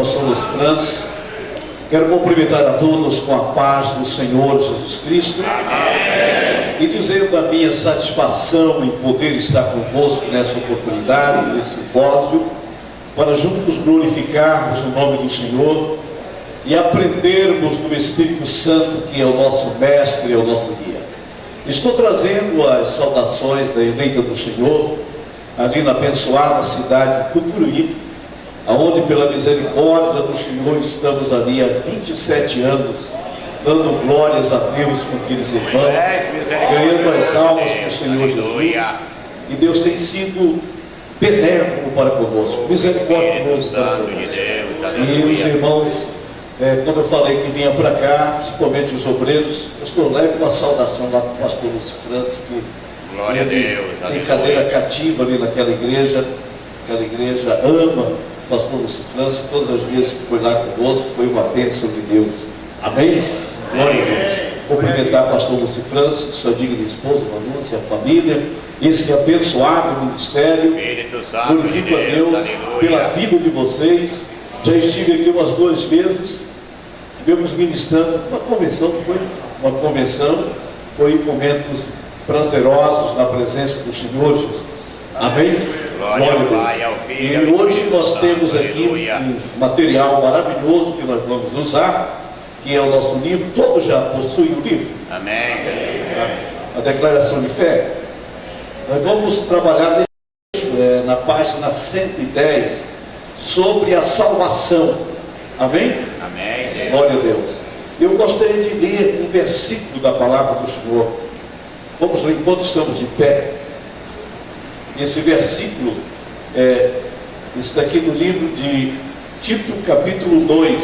pastor Luiz França. Quero cumprimentar a todos com a paz do Senhor Jesus Cristo. Amém. E dizer da minha satisfação em poder estar convosco nessa oportunidade, nesse simpósio, para juntos glorificarmos o nome do Senhor e aprendermos do Espírito Santo, que é o nosso mestre, é o nosso guia. Estou trazendo as saudações da eleita do Senhor, ali na abençoada cidade de Tucuruí, aonde pela misericórdia do Senhor estamos ali há 27 anos, dando glórias a Deus com aqueles irmãos, ganhando as almas para o Senhor Jesus. E Deus tem sido benéfico para conosco, misericordioso para conosco. E os irmãos, quando eu falei que vinha para cá, principalmente os obreiros, pastor, leve uma saudação lá para o pastor Luiz França, que glória a Deus, tem cadeira cativa ali naquela igreja. Aquela igreja ama o pastor Luiz França. Todas as vezes que foi lá conosco, foi uma bênção de Deus. Amém? Glória a Deus. Cumprimentar o pastor Luiz França, sua digna esposa, Manúcia, a família, esse abençoado ministério. Glorifico a Deus pela vida de vocês. Já estive aqui umas 2 vezes, estivemos ministrando uma convenção, foi momentos prazerosos na presença do Senhor Jesus. Amém? Glória a Deus. E hoje nós temos aqui um material maravilhoso que nós vamos usar, que é o nosso livro. Todos já possuem o livro? Amém. A declaração de fé. Nós vamos trabalhar na página 110 sobre a salvação. Amém? Amém. Glória a Deus. Eu gostaria de ler um versículo da palavra do Senhor. Vamos ler enquanto estamos de pé. Esse versículo está aqui no livro de Tito, capítulo 2,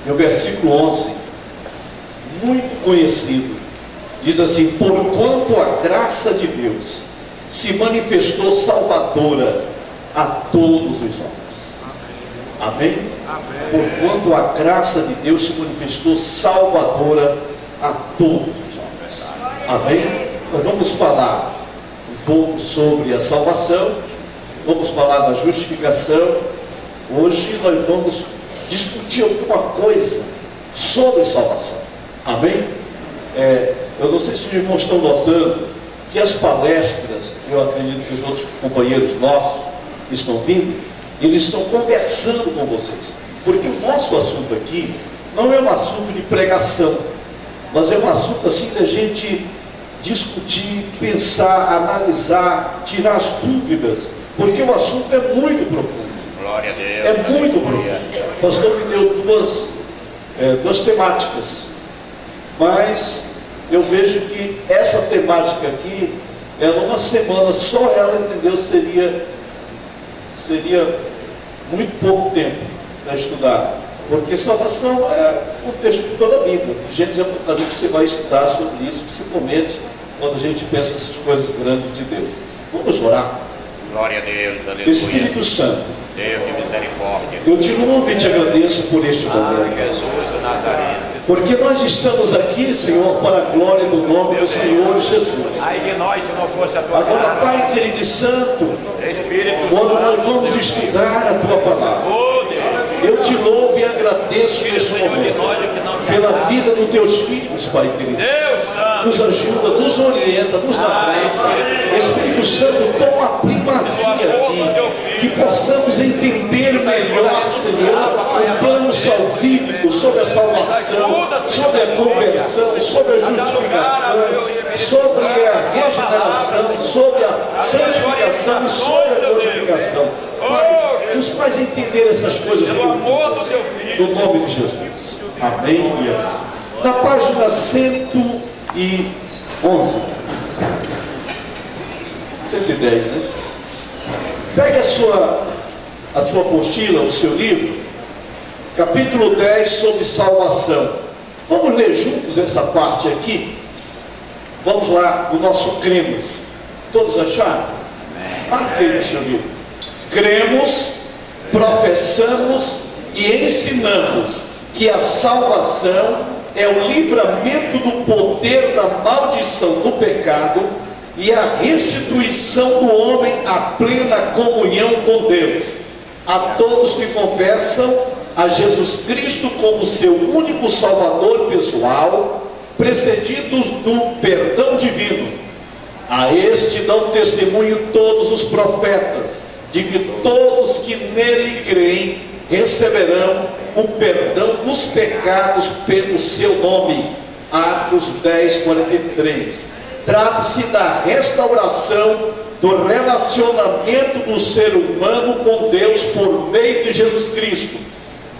no versículo 11, muito conhecido. Diz assim: porquanto a graça de Deus se manifestou salvadora a todos os homens. Amém? Porquanto a graça de Deus se manifestou salvadora a todos os homens. Amém? Nós vamos falar um pouco sobre a salvação, vamos falar da justificação. Hoje nós vamos discutir alguma coisa sobre salvação. Amém? Eu não sei se os irmãos estão notando que as palestras, eu acredito que os outros companheiros nossos que estão vindo, eles estão conversando com vocês, porque o nosso assunto aqui não é um assunto de pregação, mas é um assunto assim da gente discutir, pensar, analisar, tirar as dúvidas, porque o assunto é muito profundo. Glória a Deus. É muito profundo. O pastor me deu duas temáticas, mas eu vejo que essa temática aqui, uma semana só ela, entendeu, seria muito pouco tempo para estudar, porque salvação é o texto de toda a Bíblia. Gênesis e Apocalipse, você vai estudar sobre isso, principalmente quando a gente pensa nessas coisas grandes de Deus. Vamos orar. Glória a Deus, aleluia. Espírito Santo, Deus de misericórdia, eu te louvo e te agradeço por este momento. Jesus, o Nazareno. Porque nós estamos aqui, Senhor, para a glória do nome do Senhor Jesus. Ai de nós, se não fosse a tua agora, palavra. Pai querido e santo, quando nós vamos estudar a tua palavra, eu te louvo e agradeço neste momento pela vida dos teus filhos, Pai querido. Nos ajuda, nos orienta, nos dá graça. Espírito Santo, toma a primazia aqui, que possamos entender melhor, Senhor, o plano salvífico sobre a salvação, sobre a conversão, sobre a justificação, sobre a regeneração, sobre a santificação e sobre a glorificação. Pai, nos faz entender essas coisas no nome de Jesus. Amém. Na página 111, 110, né? Pegue a sua apostila, o seu livro, capítulo 10, sobre salvação. Vamos ler juntos essa parte aqui? Vamos lá, o nosso cremos. Todos acharam? Marque aí no seu livro. Cremos, professamos e ensinamos que a salvação é o livramento do poder da maldição do pecado e a restituição do homem à plena comunhão com Deus. A todos que confessam a Jesus Cristo como seu único Salvador pessoal, precedidos do perdão divino. A este dão testemunho todos os profetas, de que todos que nele creem receberão o perdão dos pecados pelo seu nome. Atos 10:43. Trata-se da restauração do relacionamento do ser humano com Deus por meio de Jesus Cristo.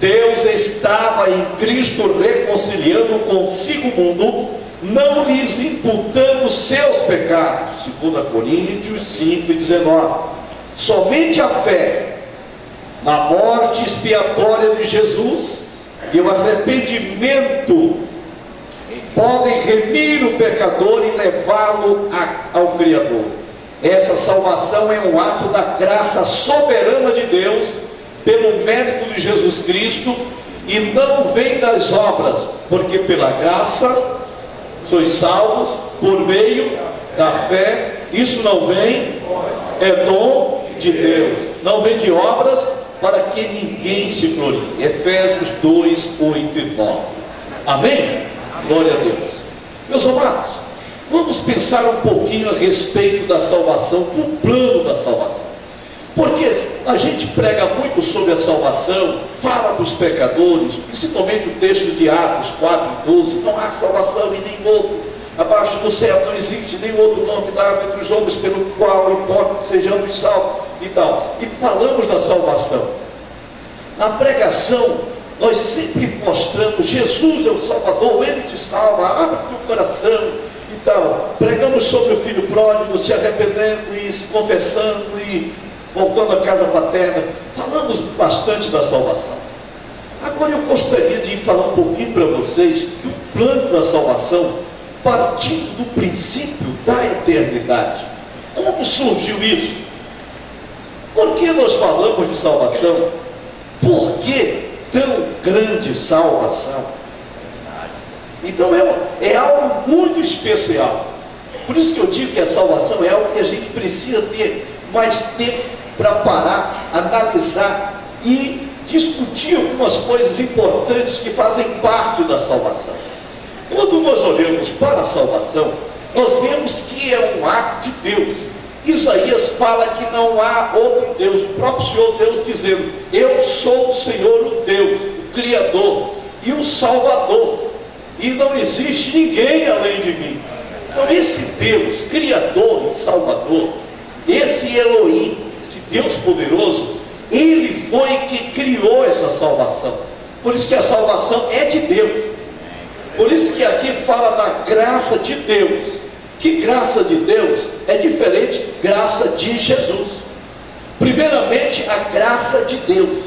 Deus estava em Cristo reconciliando consigo o mundo, não lhes imputando seus pecados. 2 Coríntios 5:19. Somente a fé na morte expiatória de Jesus e o arrependimento podem remir o pecador e levá-lo ao Criador. Essa salvação é um ato da graça soberana de Deus pelo mérito de Jesus Cristo e não vem das obras, porque pela graça sois salvos por meio da fé. Isso não vem, é dom de Deus, não vem de obras, para que ninguém se glorie. Efésios 2:8 e 9. Amém? Glória a Deus. Meus amados, vamos pensar um pouquinho a respeito da salvação, do plano da salvação. Porque a gente prega muito sobre a salvação, fala dos pecadores, principalmente o texto de Atos 4:12, não há salvação em nenhum outro. Abaixo do céu não existe nenhum outro nome dado entre os homens pelo qual importa que sejamos salvos e tal. E falamos da salvação. Na pregação, nós sempre mostramos: Jesus é o Salvador, Ele te salva, abre teu coração e tal. Pregamos sobre o filho pródigo se arrependendo e se confessando e voltando à casa paterna. Falamos bastante da salvação. Agora eu gostaria de falar um pouquinho para vocês do plano da salvação, partindo do princípio da eternidade. Como surgiu isso? Por que nós falamos de salvação? Por que tão grande salvação? Então é algo muito especial. Por isso que eu digo que a salvação é algo que a gente precisa ter mais tempo para parar, analisar e discutir algumas coisas importantes que fazem parte da salvação. Quando nós olhamos para a salvação, nós vemos que é um ato de Deus. Isaías fala que não há outro Deus, o próprio Senhor Deus dizendo: eu sou o Senhor, o Deus, o Criador e o Salvador, e não existe ninguém além de mim. Então esse Deus, Criador e Salvador, esse Elohim, esse Deus poderoso, Ele foi que criou essa salvação. Por isso que a salvação é de Deus. Por isso que aqui fala da graça de Deus. Que graça de Deus é diferente de graça de Jesus. Primeiramente, a graça de Deus.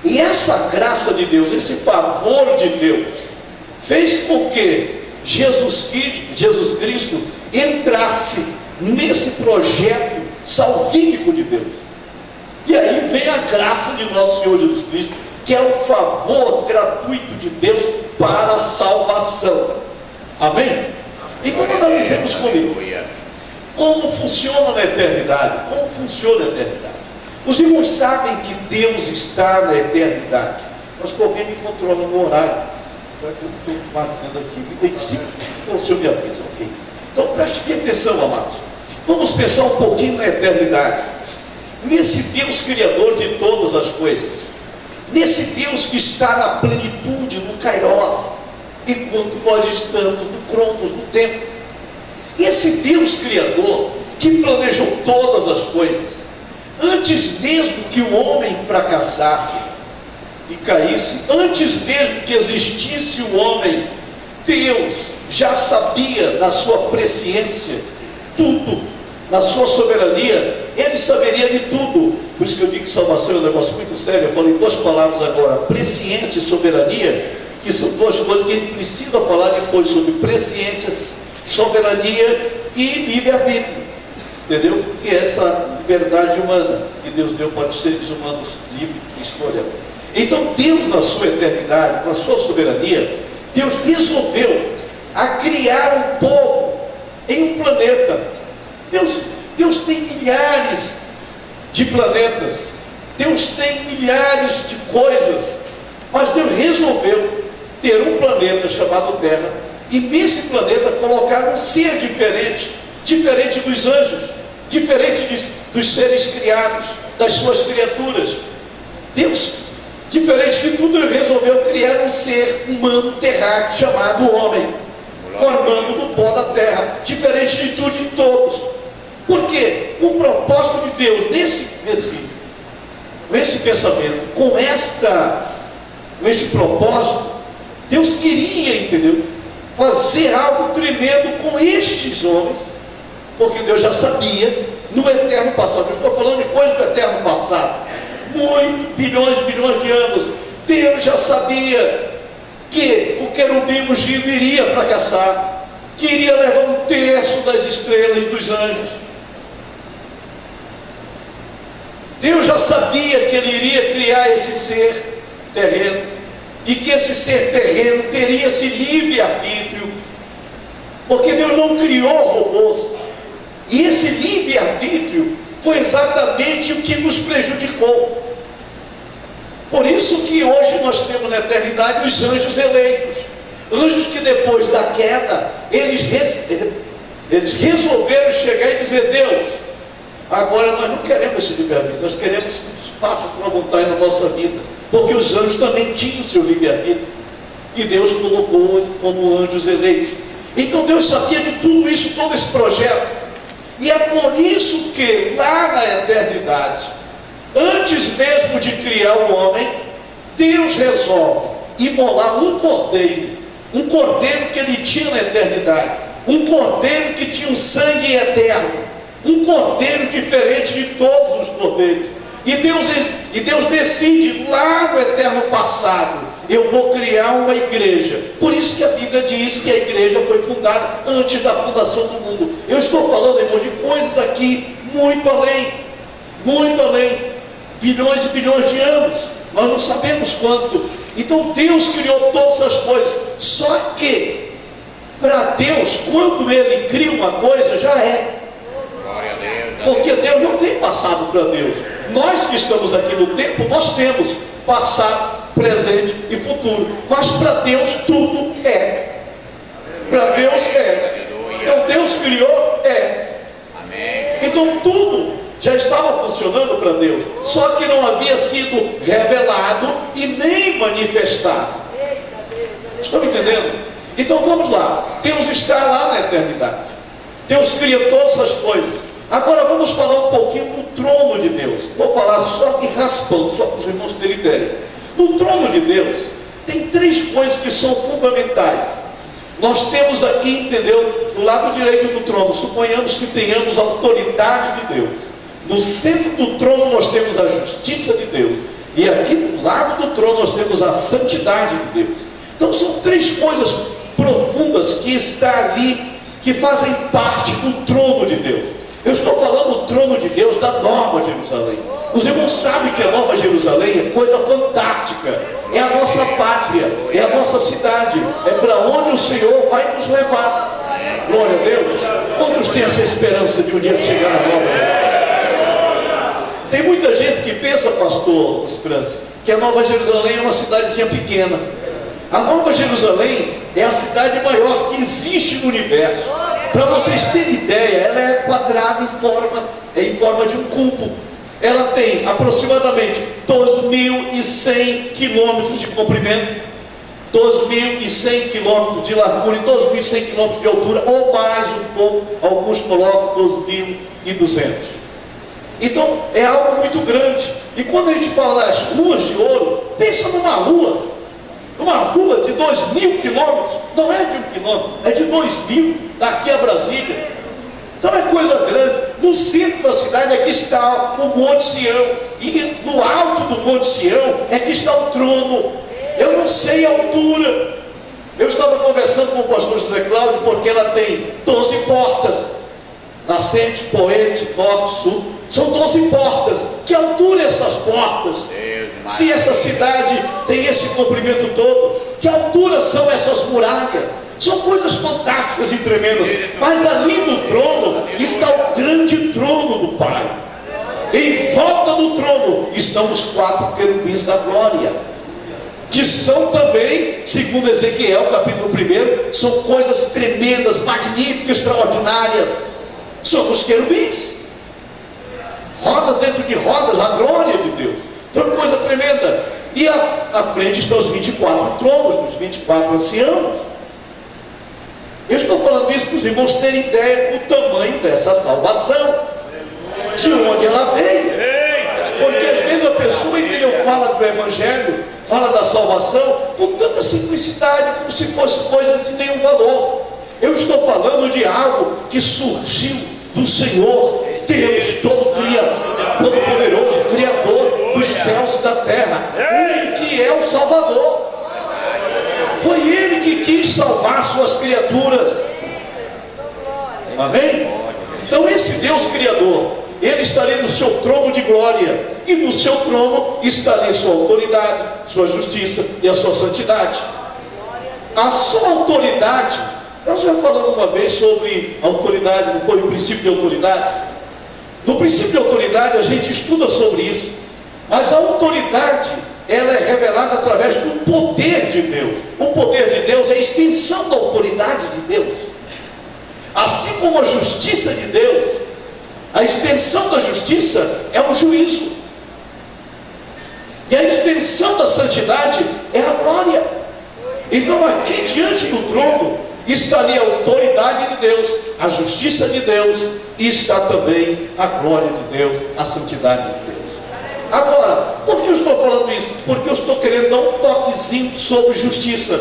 E essa graça de Deus, esse favor de Deus, fez com que Jesus Cristo entrasse nesse projeto salvífico de Deus. E aí vem a graça de nosso Senhor Jesus Cristo, que é o favor gratuito de Deus para a salvação. Amém? Então analisemos comigo como funciona na eternidade. Como funciona a eternidade? Os irmãos sabem que Deus está na eternidade, mas que alguém me controla no horário. Agora que eu estou marcando aqui, me tem 5, então o senhor me avisa, ok? Então preste bem atenção, amados. Vamos pensar um pouquinho na eternidade, nesse Deus criador de todas as coisas, nesse Deus que está na plenitude, no Kairos, enquanto nós estamos no Cronos, no tempo. Esse Deus criador que planejou todas as coisas, antes mesmo que o homem fracassasse e caísse, antes mesmo que existisse o homem, Deus já sabia na sua presciência tudo, na sua soberania, Ele saberia de tudo. Por isso que eu digo que salvação é um negócio muito sério. Eu falei 2 palavras agora: presciência e soberania, que são 2 coisas que a gente precisa falar depois sobre presciência, soberania e livre-arbítrio. Entendeu? Que é essa liberdade humana que Deus deu para os seres humanos livre de escolha. Então Deus, na sua eternidade, na sua soberania, Deus resolveu a criar um povo em um planeta. Deus tem milhares de planetas. Deus tem milhares de coisas Mas Deus resolveu ter um planeta chamado Terra, e nesse planeta colocar um ser diferente, diferente dos anjos, diferente dos seres criados, das suas criaturas. Deus, diferente de tudo, Ele resolveu criar um ser humano terráqueo chamado homem, formando do pó da terra, diferente de tudo e de todos. Por quê? O propósito de Deus nesse pensamento, com este propósito, Deus queria, entendeu, fazer algo tremendo com estes homens, porque Deus já sabia no eterno passado. Eu estou falando de coisas do eterno passado, bilhões de anos. Deus já sabia que o querubim ungido iria fracassar, que iria levar um terço das estrelas dos anjos. Deus já sabia que Ele iria criar esse ser terreno, e que esse ser terreno teria esse livre-arbítrio, porque Deus não criou robôs, e esse livre-arbítrio foi exatamente o que nos prejudicou. Por isso que hoje nós temos na eternidade os anjos eleitos, anjos que depois da queda, eles resolveram chegar e dizer: Deus, agora nós não queremos esse livre-arbítrio, nós queremos que faça a tua vontade na nossa vida, porque os anjos também tinham o seu livre-arbítrio, e Deus colocou como anjos eleitos. Então Deus sabia de tudo isso, todo esse projeto, e é por isso que lá na eternidade, antes mesmo de criar o homem, Deus resolve imolar um cordeiro que Ele tinha na eternidade, um cordeiro que tinha um sangue eterno, um cordeiro diferente de todos os cordeiros. E Deus decide lá no eterno passado: eu vou criar uma igreja. Por isso que a Bíblia diz que a igreja foi fundada antes da fundação do mundo. Eu estou falando, irmão, de coisas daqui muito além, bilhões e bilhões de anos, nós não sabemos quanto. Então Deus criou todas essas coisas, só que para Deus, quando Ele cria uma coisa, já é. Porque Deus não tem passado para Deus. Nós que estamos aqui no tempo, nós temos passado, presente e futuro. Mas para Deus tudo é. Para Deus é. Então Deus criou, é. Então tudo já estava funcionando para Deus, só que não havia sido revelado e nem manifestado. Estão me entendendo? Então vamos lá. Deus está lá na eternidade. Deus cria todas essas coisas. Agora vamos falar um pouquinho do trono de Deus. Vou falar só de raspão, só para os irmãos terem ideia. No trono de Deus tem três coisas que são fundamentais. Nós temos aqui, entendeu, do lado direito do trono, suponhamos que tenhamos a autoridade de Deus. No centro do trono nós temos a justiça de Deus, e aqui do lado do trono nós temos a santidade de Deus. Então são três coisas profundas que estão ali, que fazem parte do trono de Deus. Eu estou falando do trono de Deus da Nova Jerusalém. Os irmãos sabem que a Nova Jerusalém é coisa fantástica, é a nossa pátria, é a nossa cidade, é para onde o Senhor vai nos levar. Glória a Deus. Quantos têm essa esperança de um dia chegar na Nova? Tem muita gente que pensa, pastor França, que a Nova Jerusalém é uma cidadezinha pequena. A Nova Jerusalém é a cidade maior que existe no universo. Para vocês terem ideia, ela é quadrada em forma de um cubo. Ela tem aproximadamente 2.100 quilômetros de comprimento, 2.100 quilômetros de largura e 2.100 quilômetros de altura, ou mais um pouco, alguns colocam 2.200. Então é algo muito grande. E quando a gente fala das ruas de ouro, pensa numa rua de 2.000 quilômetros, não é de 1 quilômetro, é de 2.000, daqui a Brasília. Então é coisa grande. No centro da cidade é que está o Monte Sião, e no alto do Monte Sião é que está o trono. Eu não sei a altura. Eu estava conversando com o pastor José Cláudio, porque ela tem 12 portas, nascente, poente, norte, sul. São 12 portas. Que altura essas portas? Se essa cidade tem esse comprimento todo, que altura são essas muralhas? São coisas fantásticas e tremendas. Mas ali no trono está o grande trono do Pai. Em volta do trono estão os 4 querubins da glória. que são também, segundo Ezequiel, capítulo 1, são coisas tremendas, magníficas, extraordinárias. São os querubins, roda dentro de rodas, a glória de Deus. Então, coisa tremenda. E à frente estão os 24 tronos, dos 24 anciãos. Eu estou falando isso para os irmãos terem ideia do tamanho dessa salvação, de onde ela veio. Porque às vezes a pessoa, entendeu, fala do Evangelho, fala da salvação com tanta simplicidade, como se fosse coisa de nenhum valor. Eu estou falando de algo que surgiu do Senhor Deus Todo-Poderoso, Criador dos céus e da terra. Ele que é o Salvador. Foi Ele que quis salvar suas criaturas. Amém? Então esse Deus Criador, Ele está ali no seu trono de glória, e no seu trono está ali sua autoridade, sua justiça e a sua santidade. A sua autoridade, nós já falamos uma vez sobre autoridade, não foi o princípio de autoridade? No princípio de autoridade a gente estuda sobre isso, mas a autoridade, ela é revelada através do poder de Deus. O poder de Deus é a extensão da autoridade de Deus. Assim como a justiça de Deus, a extensão da justiça é o juízo, e a extensão da santidade é a glória. Então aqui diante do trono está ali a autoridade de Deus, a justiça de Deus, e está também a glória de Deus, a santidade de Deus. Agora, por que eu estou falando isso? Porque eu estou querendo dar um toquezinho sobre justiça.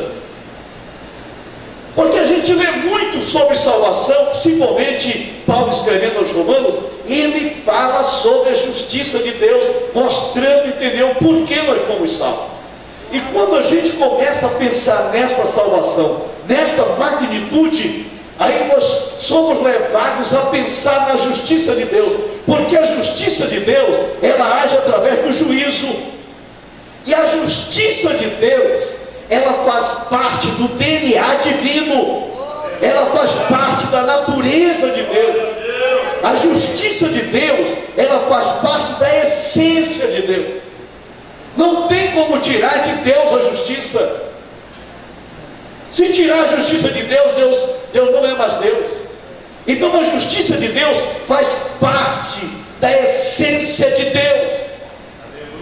Porque a gente lê muito sobre salvação, principalmente Paulo escrevendo aos Romanos, ele fala sobre a justiça de Deus, mostrando, entendeu, por que nós fomos salvos. E quando a gente começa a pensar nesta salvação, nesta magnitude, aí nós somos levados a pensar na justiça de Deus, porque a justiça de Deus, ela age através do juízo, e a justiça de Deus, ela faz parte do DNA divino, ela faz parte da natureza de Deus. A justiça de Deus, ela faz parte da essência de Deus. Não tem como tirar de Deus a justiça. Se tirar a justiça de Deus, Deus não é mais Deus. Então a justiça de Deus faz parte da essência de Deus.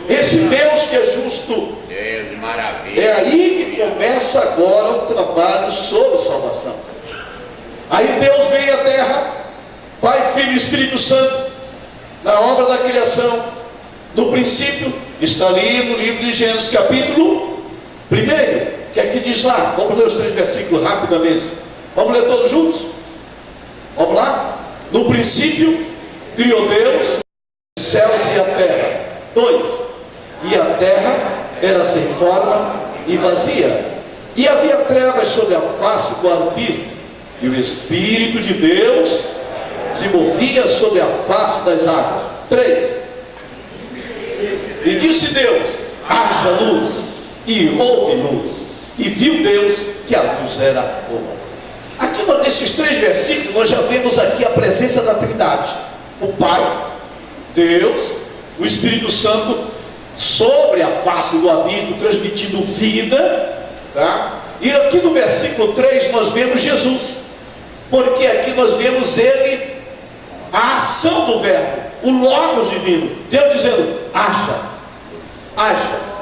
Esse Deus que é justo. Deus, maravilha. É aí que começa agora o trabalho sobre salvação. Aí Deus veio à terra, Pai, Filho e Espírito Santo, na obra da criação. No princípio, está ali no livro de Gênesis, capítulo 1, que aqui diz lá. Vamos ler os 3 versículos rapidamente. Vamos ler todos juntos? Vamos lá? No princípio, criou Deus os céus e a terra. 2. E a terra era sem forma e vazia, e havia trevas sobre a face do abismo, e o Espírito de Deus se movia sobre a face das águas. 3. E disse Deus: haja luz, e houve luz, e viu Deus que a luz era boa. Aqui nesses 3 versículos nós já vemos aqui a presença da Trindade: o Pai, Deus, o Espírito Santo sobre a face do abismo, transmitindo vida, tá? E aqui no versículo 3 nós vemos Jesus, porque aqui nós vemos ele, a ação do verbo, o Logos divino, Deus dizendo: haja,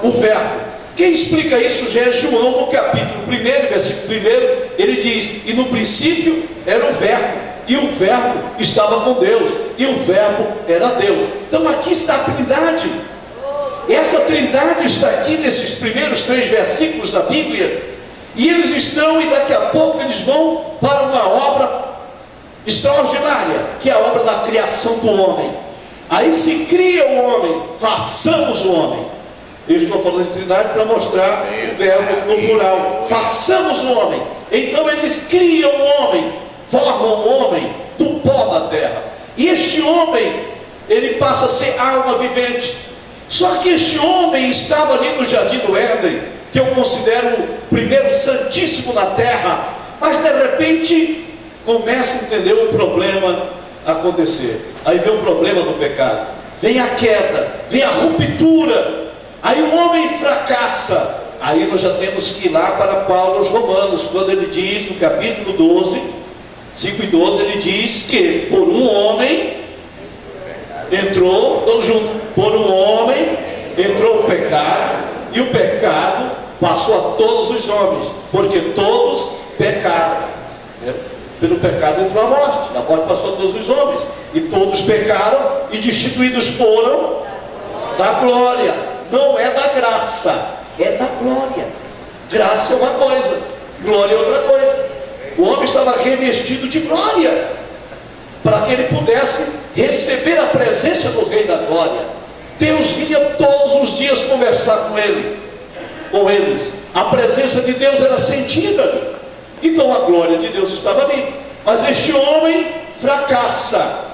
o verbo. Quem explica isso já é João, no capítulo 1, versículo 1, ele diz: e no princípio era o verbo, e o verbo estava com Deus, e o verbo era Deus. Então aqui está a Trindade. Essa Trindade está aqui nesses primeiros 3 versículos da Bíblia, e eles estão, e daqui a pouco eles vão para uma obra extraordinária, que é a obra da criação do homem. Aí se cria o homem, façamos o homem. Eu estou falando de Trindade para mostrar o verbo no plural, façamos o homem. Então eles criam o homem, formam o homem do pó da terra, e este homem, ele passa a ser alma vivente. Só que este homem estava ali no jardim do Éden, que eu considero o primeiro santíssimo na terra, mas de repente começa a entender o problema acontecer. Aí vem o problema do pecado, vem a queda, vem a ruptura. Aí o homem fracassa, aí nós já temos que ir lá para Paulo aos Romanos, quando ele diz no capítulo 12, 5 e 12, ele diz que por um homem entrou, todos juntos, por um homem entrou o pecado, e o pecado passou a todos os homens, porque todos pecaram. Pelo pecado entrou a morte passou a todos os homens, e todos pecaram e destituídos foram da glória. Não é da graça, é da glória. Graça é uma coisa, glória é outra coisa. O homem estava revestido de glória, para que ele pudesse receber a presença do Rei da Glória. Deus vinha todos os dias conversar com eles. A presença de Deus era sentida ali. Então a glória de Deus estava ali. Mas este homem fracassa.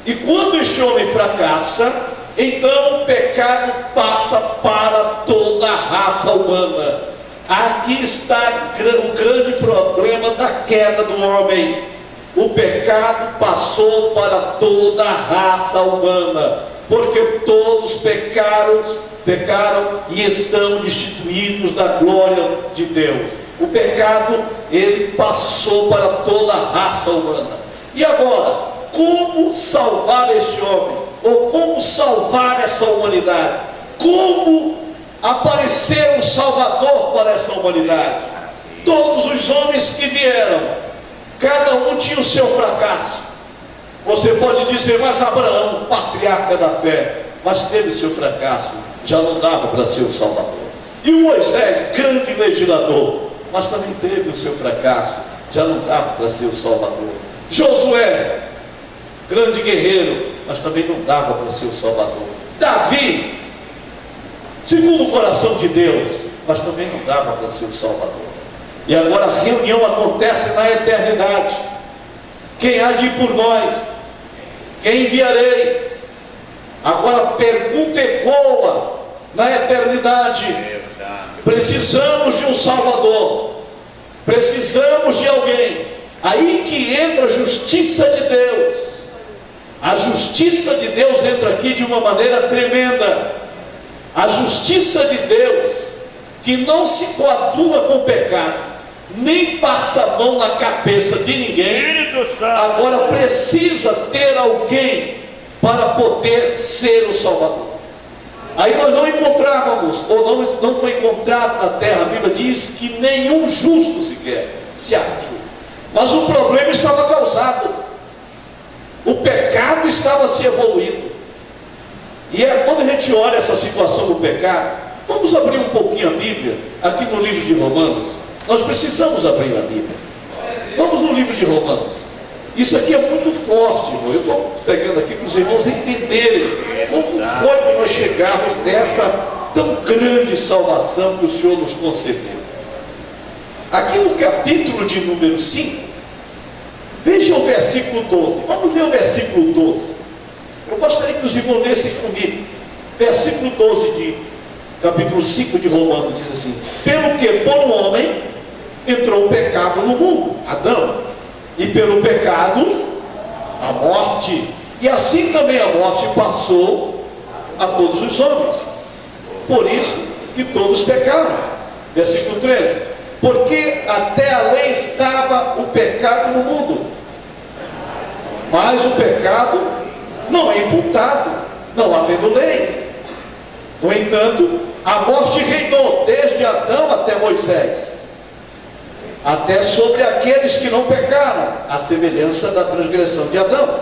E quando este homem fracassa, então o pecado passa para toda a raça humana. Aqui está o grande problema da queda do homem. O pecado passou para toda a raça humana, porque todos pecaram e estão destituídos da glória de Deus. O pecado, ele passou para toda a raça humana. E agora, como salvar este homem? Ou como salvar essa humanidade? Como aparecer um Salvador para essa humanidade? Todos os homens que vieram, cada um tinha o seu fracasso. Você pode dizer, mas Abraão, patriarca da fé, mas teve seu fracasso, já não dava para ser o Salvador. E o Moisés, grande legislador, mas também teve o seu fracasso, já não dava para ser o Salvador. Josué, grande guerreiro, mas também não dava para ser o Salvador. Davi, segundo o coração de Deus, mas também não dava para ser o Salvador. E agora a reunião acontece na eternidade. Quem há de ir por nós? Quem enviarei? Agora a pergunta ecoa na eternidade. Precisamos de um Salvador, precisamos de alguém. Aí que entra a justiça de Deus. A justiça de Deus entra aqui de uma maneira tremenda. A justiça de Deus, que não se coaduna com o pecado, nem passa a mão na cabeça de ninguém, agora precisa ter alguém para poder ser o Salvador. Aí nós não encontrávamos, ou não foi encontrado na terra, a Bíblia diz que nenhum justo sequer se achou. Mas o problema estava causado, o pecado estava se evoluindo. E é quando a gente olha essa situação do pecado, vamos abrir um pouquinho a Bíblia, aqui no livro de Romanos. Nós precisamos abrir a Bíblia. Vamos no livro de Romanos. Isso aqui é muito forte, irmão. Eu estou pegando aqui para os irmãos entenderem como foi que nós chegarmos nessa tão grande salvação que o Senhor nos concedeu. Aqui no capítulo de número 5, veja o versículo 12. Vamos ler o versículo 12. Eu gostaria que os irmãos lessem comigo. Versículo 12 de capítulo 5 de Romanos diz assim: pelo que por um homem entrou o pecado no mundo, Adão, e pelo pecado a morte, e assim também a morte passou a todos os homens, por isso que todos pecaram. Versículo 13: porque até a lei estava o pecado no mundo, mas o pecado não é imputado, não havendo lei. No entanto, a morte reinou desde Adão até Moisés, até sobre aqueles que não pecaram, a semelhança da transgressão de Adão,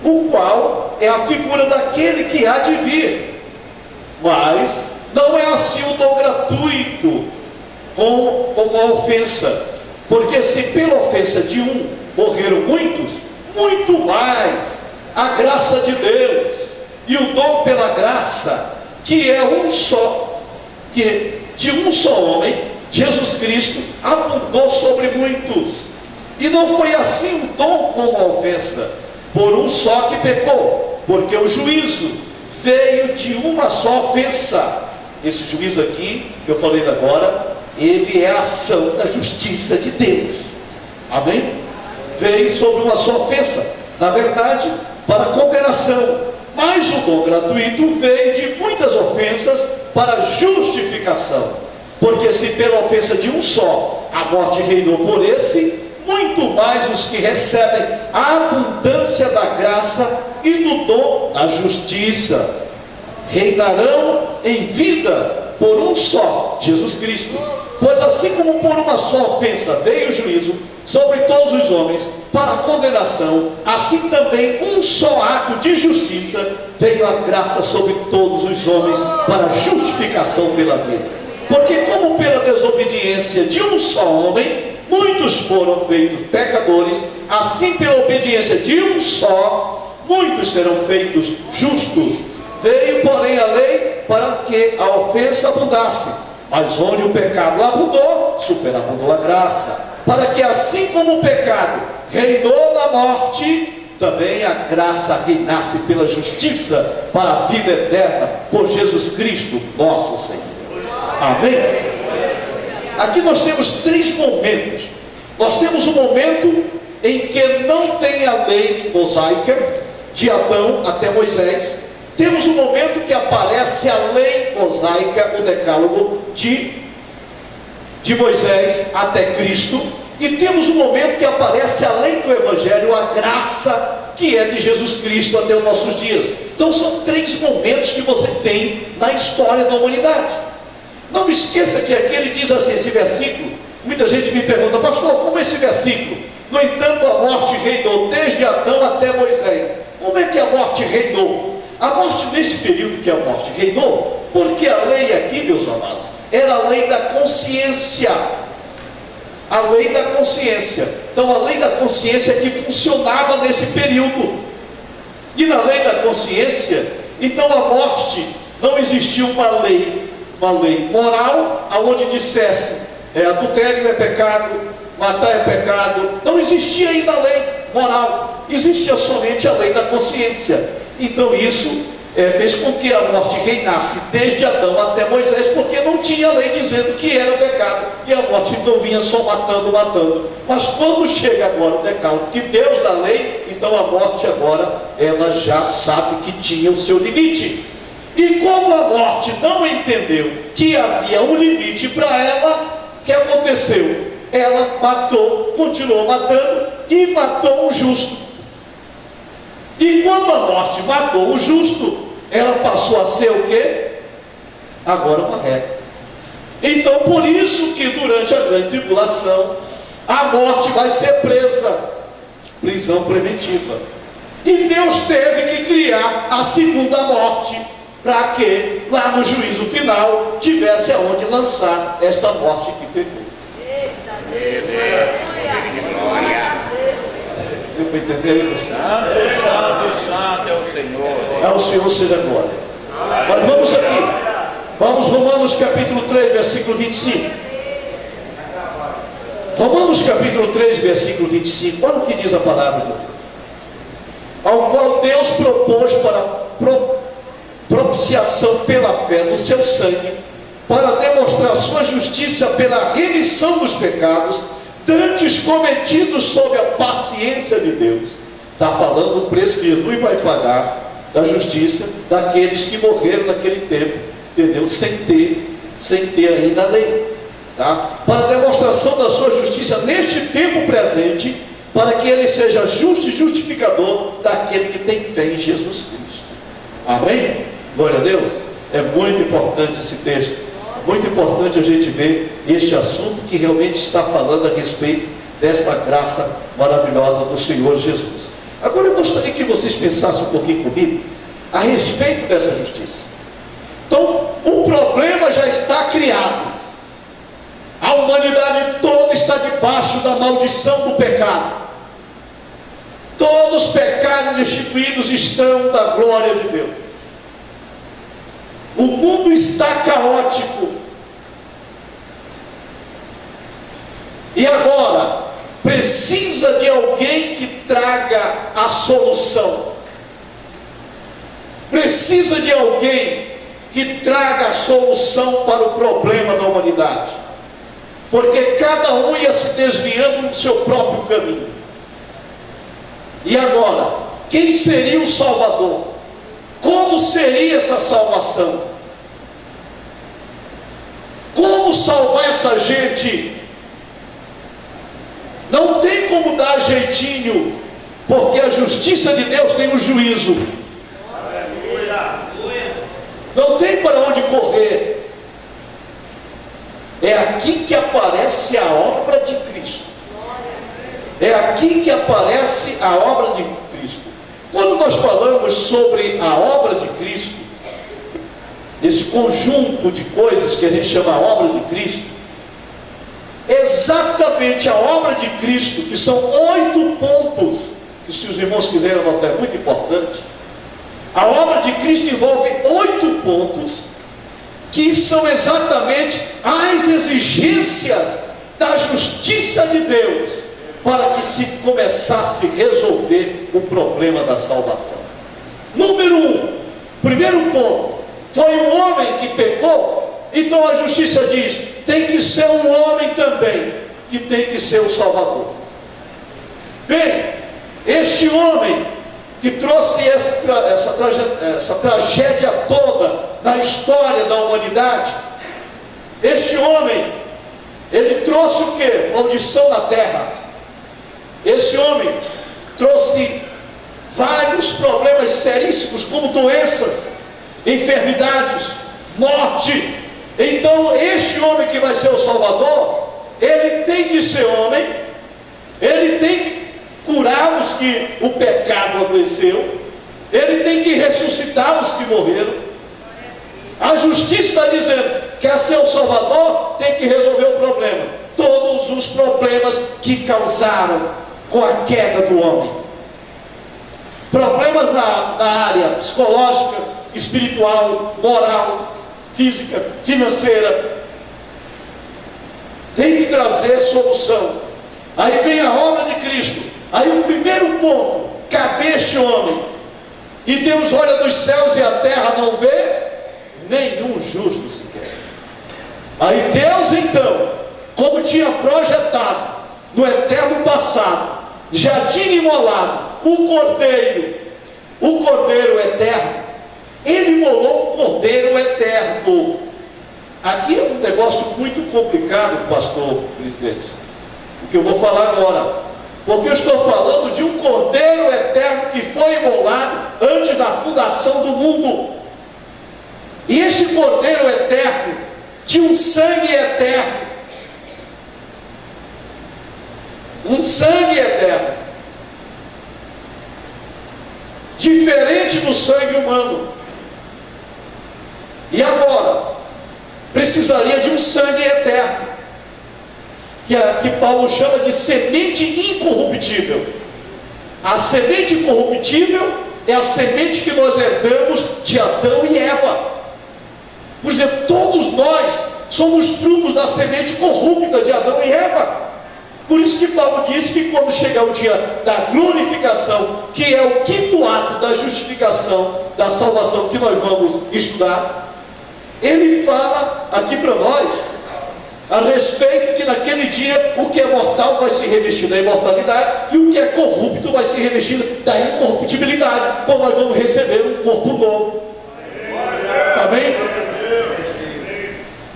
o qual é a figura daquele que há de vir. Mas não é assim o dom gratuito como a ofensa, porque se pela ofensa de um morreram muitos, muito mais a graça de Deus e o dom pela graça, que é um só, que de um só homem, Jesus Cristo, abundou sobre muitos. E não foi assim o dom como a ofensa, por um só que pecou, porque o juízo veio de uma só ofensa. Esse juízo aqui, que eu falei agora, ele é a ação da justiça de Deus. Amém? Veio sobre uma só ofensa, na verdade, para condenação. Mas o dom gratuito veio de muitas ofensas para justificação. Porque se pela ofensa de um só a morte reinou por esse, muito mais os que recebem a abundância da graça e do dom da justiça reinarão em vida por um só, Jesus Cristo. Pois assim como por uma só ofensa veio o juízo sobre todos os homens para a condenação, assim também um só ato de justiça veio a graça sobre todos os homens para a justificação pela vida. Porque como pela desobediência de um só homem muitos foram feitos pecadores, assim pela obediência de um só muitos serão feitos justos. Veio porém a lei para que a ofensa abundasse, mas onde o pecado abundou, superabundou a graça, para que assim como o pecado reinou na morte, também a graça reinasse pela justiça para a vida eterna por Jesus Cristo nosso Senhor. Amém? Aqui nós temos 3 momentos. Nós temos um momento em que não tem a lei mosaica de Adão até Moisés. Temos um momento que aparece a lei mosaica, o decálogo de Moisés até Cristo. E temos um momento que aparece a lei do Evangelho, a graça que é de Jesus Cristo até os nossos dias. Então são 3 momentos que você tem na história da humanidade. Não me esqueça que aqui ele diz assim, esse versículo, muita gente me pergunta, pastor, como é esse versículo? No entanto a morte reinou desde Adão até Moisés. Como é que a morte reinou? A morte neste período que a morte reinou, porque a lei aqui, meus amados, era a lei da consciência. A lei da consciência. Então a lei da consciência que funcionava nesse período. E na lei da consciência, então a morte, não existia uma lei moral, aonde dissesse, adultério é pecado, matar é pecado. Não existia ainda a lei moral, existia somente a lei da consciência. Então isso fez com que a morte reinasse desde Adão até Moisés, porque não tinha lei dizendo que era pecado, e a morte então vinha só matando. Mas quando chega agora o decálogo que Deus dá lei, então a morte agora, ela já sabe que tinha o seu limite. E como a morte não entendeu que havia um limite para ela, o que aconteceu? Ela matou, continuou matando, e matou o justo. E quando a morte matou o justo, ela passou a ser o quê? Agora uma regra. Então por isso que durante a grande tribulação, a morte vai ser presa, prisão preventiva. E Deus teve que criar a segunda morte, para que lá no juízo final tivesse aonde lançar esta morte que pegou. Deu para entender isso? Santo é o Senhor. Ao Senhor seja glória. Mas vamos aqui. Vamos Romanos capítulo 3, versículo 25. Romanos capítulo 3, versículo 25. Olha o que diz a palavra de Deus. Ao qual Deus propôs para propiciação pela fé no seu sangue, para demonstrar sua justiça pela remissão dos pecados dantes cometidos sob a paciência de Deus. Está falando o preço que Jesus vai pagar da justiça daqueles que morreram naquele tempo, entendeu? Sem ter ainda a lei, tá? Para demonstração da sua justiça neste tempo presente, para que ele seja justo e justificador daquele que tem fé em Jesus Cristo. Amém? Glória a Deus. É muito importante esse texto, muito importante a gente ver este assunto que realmente está falando a respeito desta graça maravilhosa do Senhor Jesus. Agora eu gostaria que vocês pensassem um pouquinho comigo a respeito dessa justiça. Então, o problema já está criado. A humanidade toda está debaixo da maldição do pecado. Todos os pecados destituídos estão da glória de Deus. O mundo está caótico. E agora, precisa de alguém que traga a solução. Precisa de alguém que traga a solução para o problema da humanidade. Porque cada um ia se desviando no seu próprio caminho. E agora, quem seria o Salvador? Como seria essa salvação? como salvar essa gente? Não tem como dar jeitinho, porque a justiça de Deus tem um juízo. Não tem para onde correr. É aqui que aparece a obra de Cristo. É aqui que aparece a obra de Cristo. Quando nós falamos sobre a obra de Cristo, esse conjunto de coisas que a gente chama a obra de Cristo, exatamente a obra de Cristo, que são 8 pontos, que se os irmãos quiserem anotar é muito importante. A obra de Cristo envolve 8 pontos, que são exatamente as exigências da justiça de Deus, para que se começasse a resolver o problema da salvação. Número 1, primeiro ponto, foi um homem que pecou, então a justiça diz, tem que ser um homem também, que tem que ser o Salvador. Bem, este homem que trouxe essa tragédia toda na história da humanidade, este homem, ele trouxe o quê? Maldição na terra. Esse homem trouxe vários problemas seríssimos, como doenças, enfermidades, morte. Então este homem que vai ser o Salvador, ele tem que ser homem, ele tem que curar os que o pecado adoeceu, ele tem que ressuscitar os que morreram. A justiça está dizendo, quer ser o Salvador, tem que resolver o problema, todos os problemas que causaram com a queda do homem, problemas na área psicológica, espiritual, moral, física, financeira, tem que trazer solução. Aí vem a obra de Cristo. Aí o primeiro ponto, cadê este homem? E Deus olha dos céus e a terra, não vê nenhum justo sequer. Aí Deus então, como tinha projetado no eterno passado, já tinha imolado o cordeiro eterno. Ele imolou um cordeiro eterno. Aqui é um negócio muito complicado, pastor presidente, o que eu vou falar agora, porque eu estou falando de um cordeiro eterno que foi imolado antes da fundação do mundo. E esse cordeiro eterno tinha um sangue eterno. Um sangue eterno, diferente do sangue humano. E agora, precisaria de um sangue eterno, que Paulo chama de semente incorruptível. A semente incorruptível é a semente que nós herdamos de Adão e Eva. Por exemplo, todos nós somos frutos da semente corrupta de Adão e Eva. Por isso que Paulo disse que quando chegar o dia da glorificação, que é o quinto ato da justificação, da salvação que nós vamos estudar, ele fala aqui para nós a respeito que naquele dia o que é mortal vai se revestir da imortalidade e o que é corrupto vai se revestir da incorruptibilidade, quando nós vamos receber um corpo novo. Amém?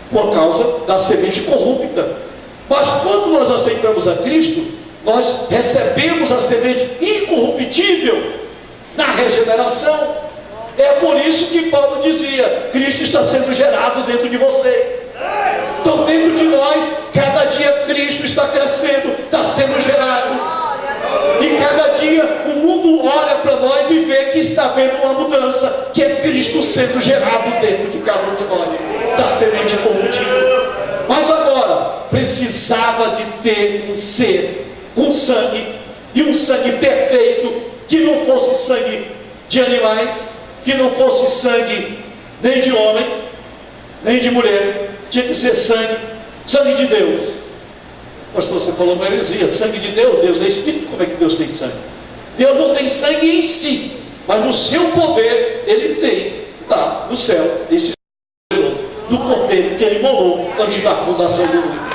Por causa da semente corrupta. Mas quando nós aceitamos a Cristo, nós recebemos a semente incorruptível na regeneração. É por isso que Paulo dizia, Cristo está sendo gerado dentro de vocês. Então dentro de nós, cada dia Cristo está crescendo, está sendo gerado. E cada dia o mundo olha para nós e vê que está vendo uma mudança, que é Cristo sendo gerado dentro de cada um de nós, da semente incorruptível. Mas agora, precisava de ter um ser com sangue, e um sangue perfeito, que não fosse sangue de animais, que não fosse sangue nem de homem, nem de mulher, tinha que ser sangue de Deus. Pastor, você falou uma heresia, sangue de Deus, Deus é Espírito, como é que Deus tem sangue? Deus não tem sangue em si, mas no seu poder, Ele tem, lá no céu, esse do cordeiro que Ele imolou antes da fundação do mundo.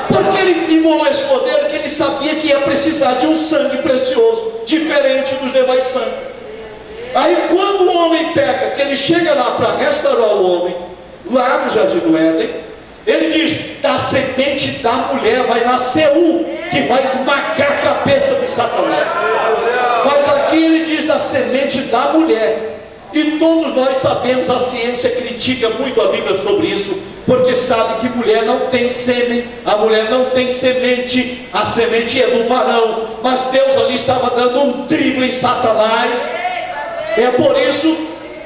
Porque Ele imolou esse cordeiro? Porque Ele sabia que ia precisar de um sangue precioso, diferente dos demais sangues. Aí quando o homem peca, que ele chega lá para restaurar o homem, lá no Jardim do Éden, semente da mulher vai nascer um que vai esmagar a cabeça de Satanás. Mas aqui ele diz da semente da mulher. E todos nós sabemos, a ciência critica muito a Bíblia sobre isso, porque sabe que mulher não tem sêmen, a mulher não tem semente, a semente é do varão. Mas Deus ali estava dando um drible em Satanás. É por isso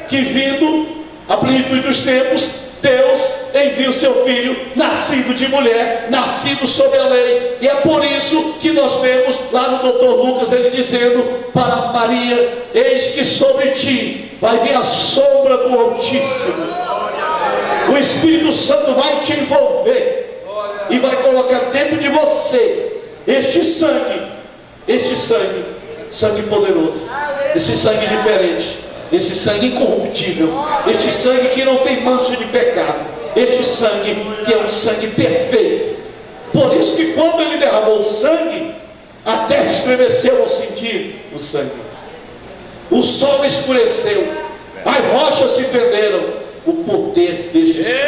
que, vindo a plenitude dos tempos, Deus envia o seu filho, nascido de mulher, nascido sob a lei. E é por isso que nós vemos lá no Dr. Lucas ele dizendo para Maria: eis que sobre ti vai vir a sombra do Altíssimo. O Espírito Santo vai te envolver e vai colocar dentro de você este sangue, sangue poderoso, esse sangue diferente, esse sangue incorruptível, este sangue que não tem mancha de pecado, este sangue que é um sangue perfeito. Por isso que quando ele derramou o sangue, a terra estremeceu ao sentir o sangue. O sol escureceu, as rochas se fenderam, o poder deste sangue.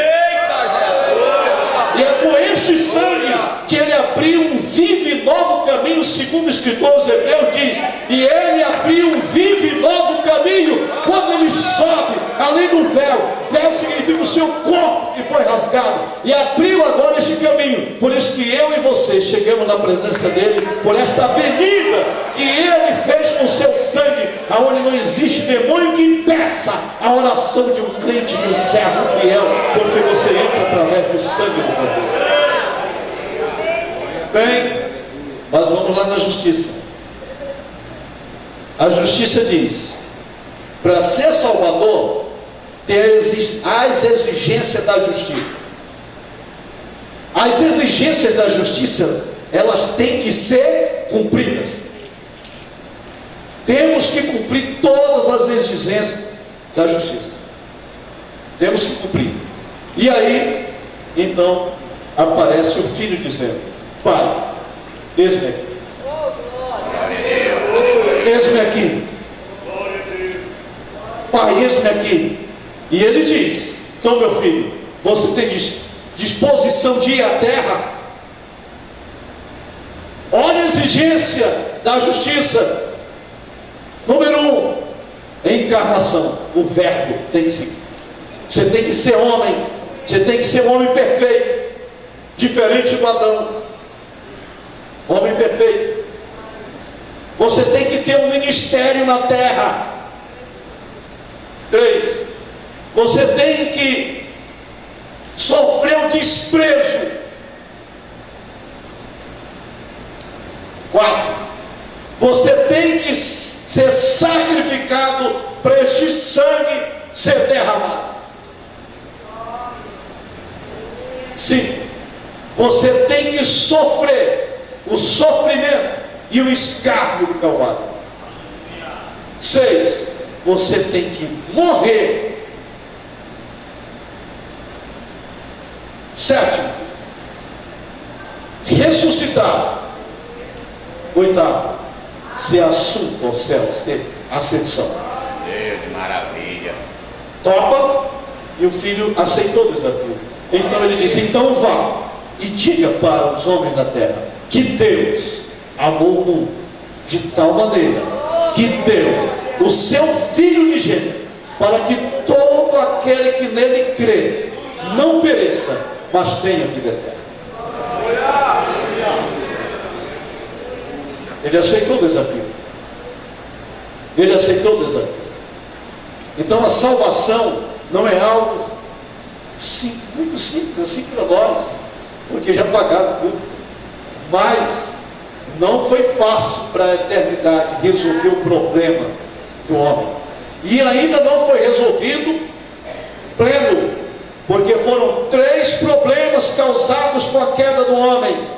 E é com este sangue que ele abriu um vivo e novo caminho, segundo o escritor dos Hebreus diz. E ele abriu um vivo e novo caminho quando ele sobe além do véu. Véu significa o seu corpo que foi rasgado, e abriu agora este caminho. Por isso que eu e você chegamos na presença dele, por esta avenida que ele fez com o seu sangue, aonde não existe demônio que impeça a oração de um crente, de um servo fiel, porque você entra através do sangue do Cordeiro. Bem, mas vamos lá na justiça. A justiça diz: para ser salvador, tem as exigências da justiça. As exigências da justiça, elas têm que ser cumpridas. Temos que cumprir todas as exigências da justiça. Temos que cumprir. E aí, então, aparece o filho dizendo: Pai, eis-me aqui. Eis-me aqui. Pai, eis-me aqui. E ele diz: então, meu filho, você tem disposição de ir à terra? Olha a exigência da justiça. Número 1, encarnação. O verbo tem que ser. Você tem que ser homem. Você tem que ser um homem perfeito, diferente do Adão. Homem perfeito. Você tem que ter um ministério na terra. 3, você tem que sofrer o desprezo. 4, você tem que ser sacrificado para este sangue ser derramado. 5, você tem que sofrer o sofrimento e o escárnio do Calvário. 6, você tem que morrer. 7, ressuscitar. 8, ser assunto ao céu, ser ascensão. Deus, que maravilha. Topa, e o filho aceitou o desafio. Então ele disse: então vá e diga para os homens da terra que Deus amou o mundo de tal maneira que deu o seu filho unigênito, para que todo aquele que nele crê não pereça, mas tenha vida eterna. Ele aceitou o desafio. Ele aceitou o desafio. Então a salvação não é algo muito simples assim para nós, porque já pagaram tudo. Mas não foi fácil para a eternidade resolver o problema do homem. E ainda não foi resolvido pleno, porque foram 3 problemas causados com a queda do homem: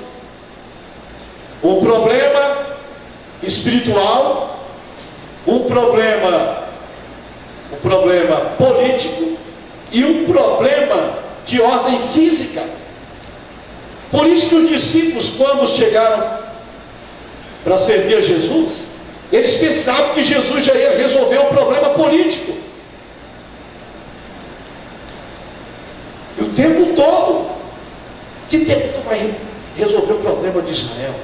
um problema espiritual, um problema político e um problema de ordem física. Por isso que os discípulos, quando chegaram para servir a Jesus, eles pensavam que Jesus já ia resolver o problema político. E o tempo todo Que tempo tu vai resolver o problema de Israel?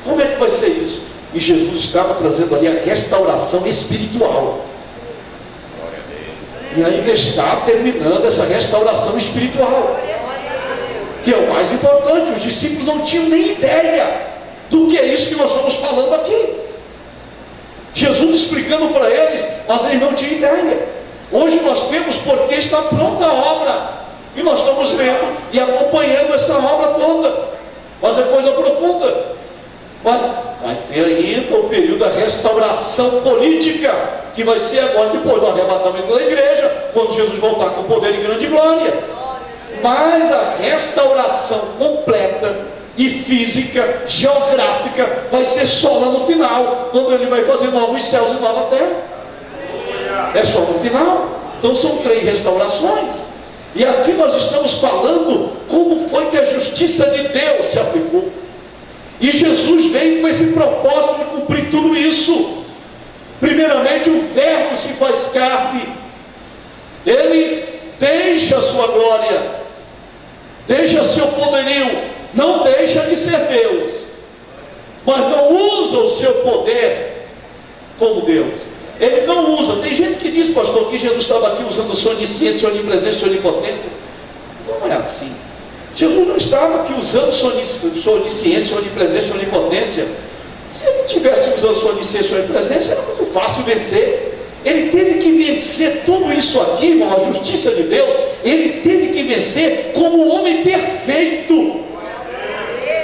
Como é que vai ser isso? E Jesus estava trazendo ali a restauração espiritual. E ainda está terminando essa restauração espiritual, que é o mais importante. Os discípulos não tinham nem ideia do que é isso que nós estamos falando aqui. Jesus explicando para eles, mas eles não tinham ideia. Hoje nós temos, porque está pronta a obra, e nós estamos vendo e acompanhando essa obra toda. Mas é coisa profunda. Mas vai ter ainda o período da restauração política, que vai ser agora depois do arrebatamento da igreja, quando Jesus voltar com poder e grande glória. Mas a restauração completa e física, geográfica, vai ser só lá no final, quando ele vai fazer novos céus e nova terra. É só no final. Então são 3 restaurações. E aqui nós estamos falando como foi que a justiça de Deus se aplicou. E Jesus veio com esse propósito de cumprir tudo isso. Primeiramente, o Verbo se faz carne. Ele deixa a sua glória, deixa seu poderio, não deixa de ser Deus, mas não usa o seu poder como Deus. Ele não usa. Tem gente que diz, pastor, que Jesus estava aqui usando sua onisciência, onipresença, onipotência. Não é assim. Jesus não estava aqui usando sua onisciência, onipresença, onipotência. Se ele tivesse usando sua onisciência, onipresença, era muito fácil vencer. Ele teve que vencer tudo isso aqui, irmão, a justiça de Deus. Ele teve que vencer como homem perfeito.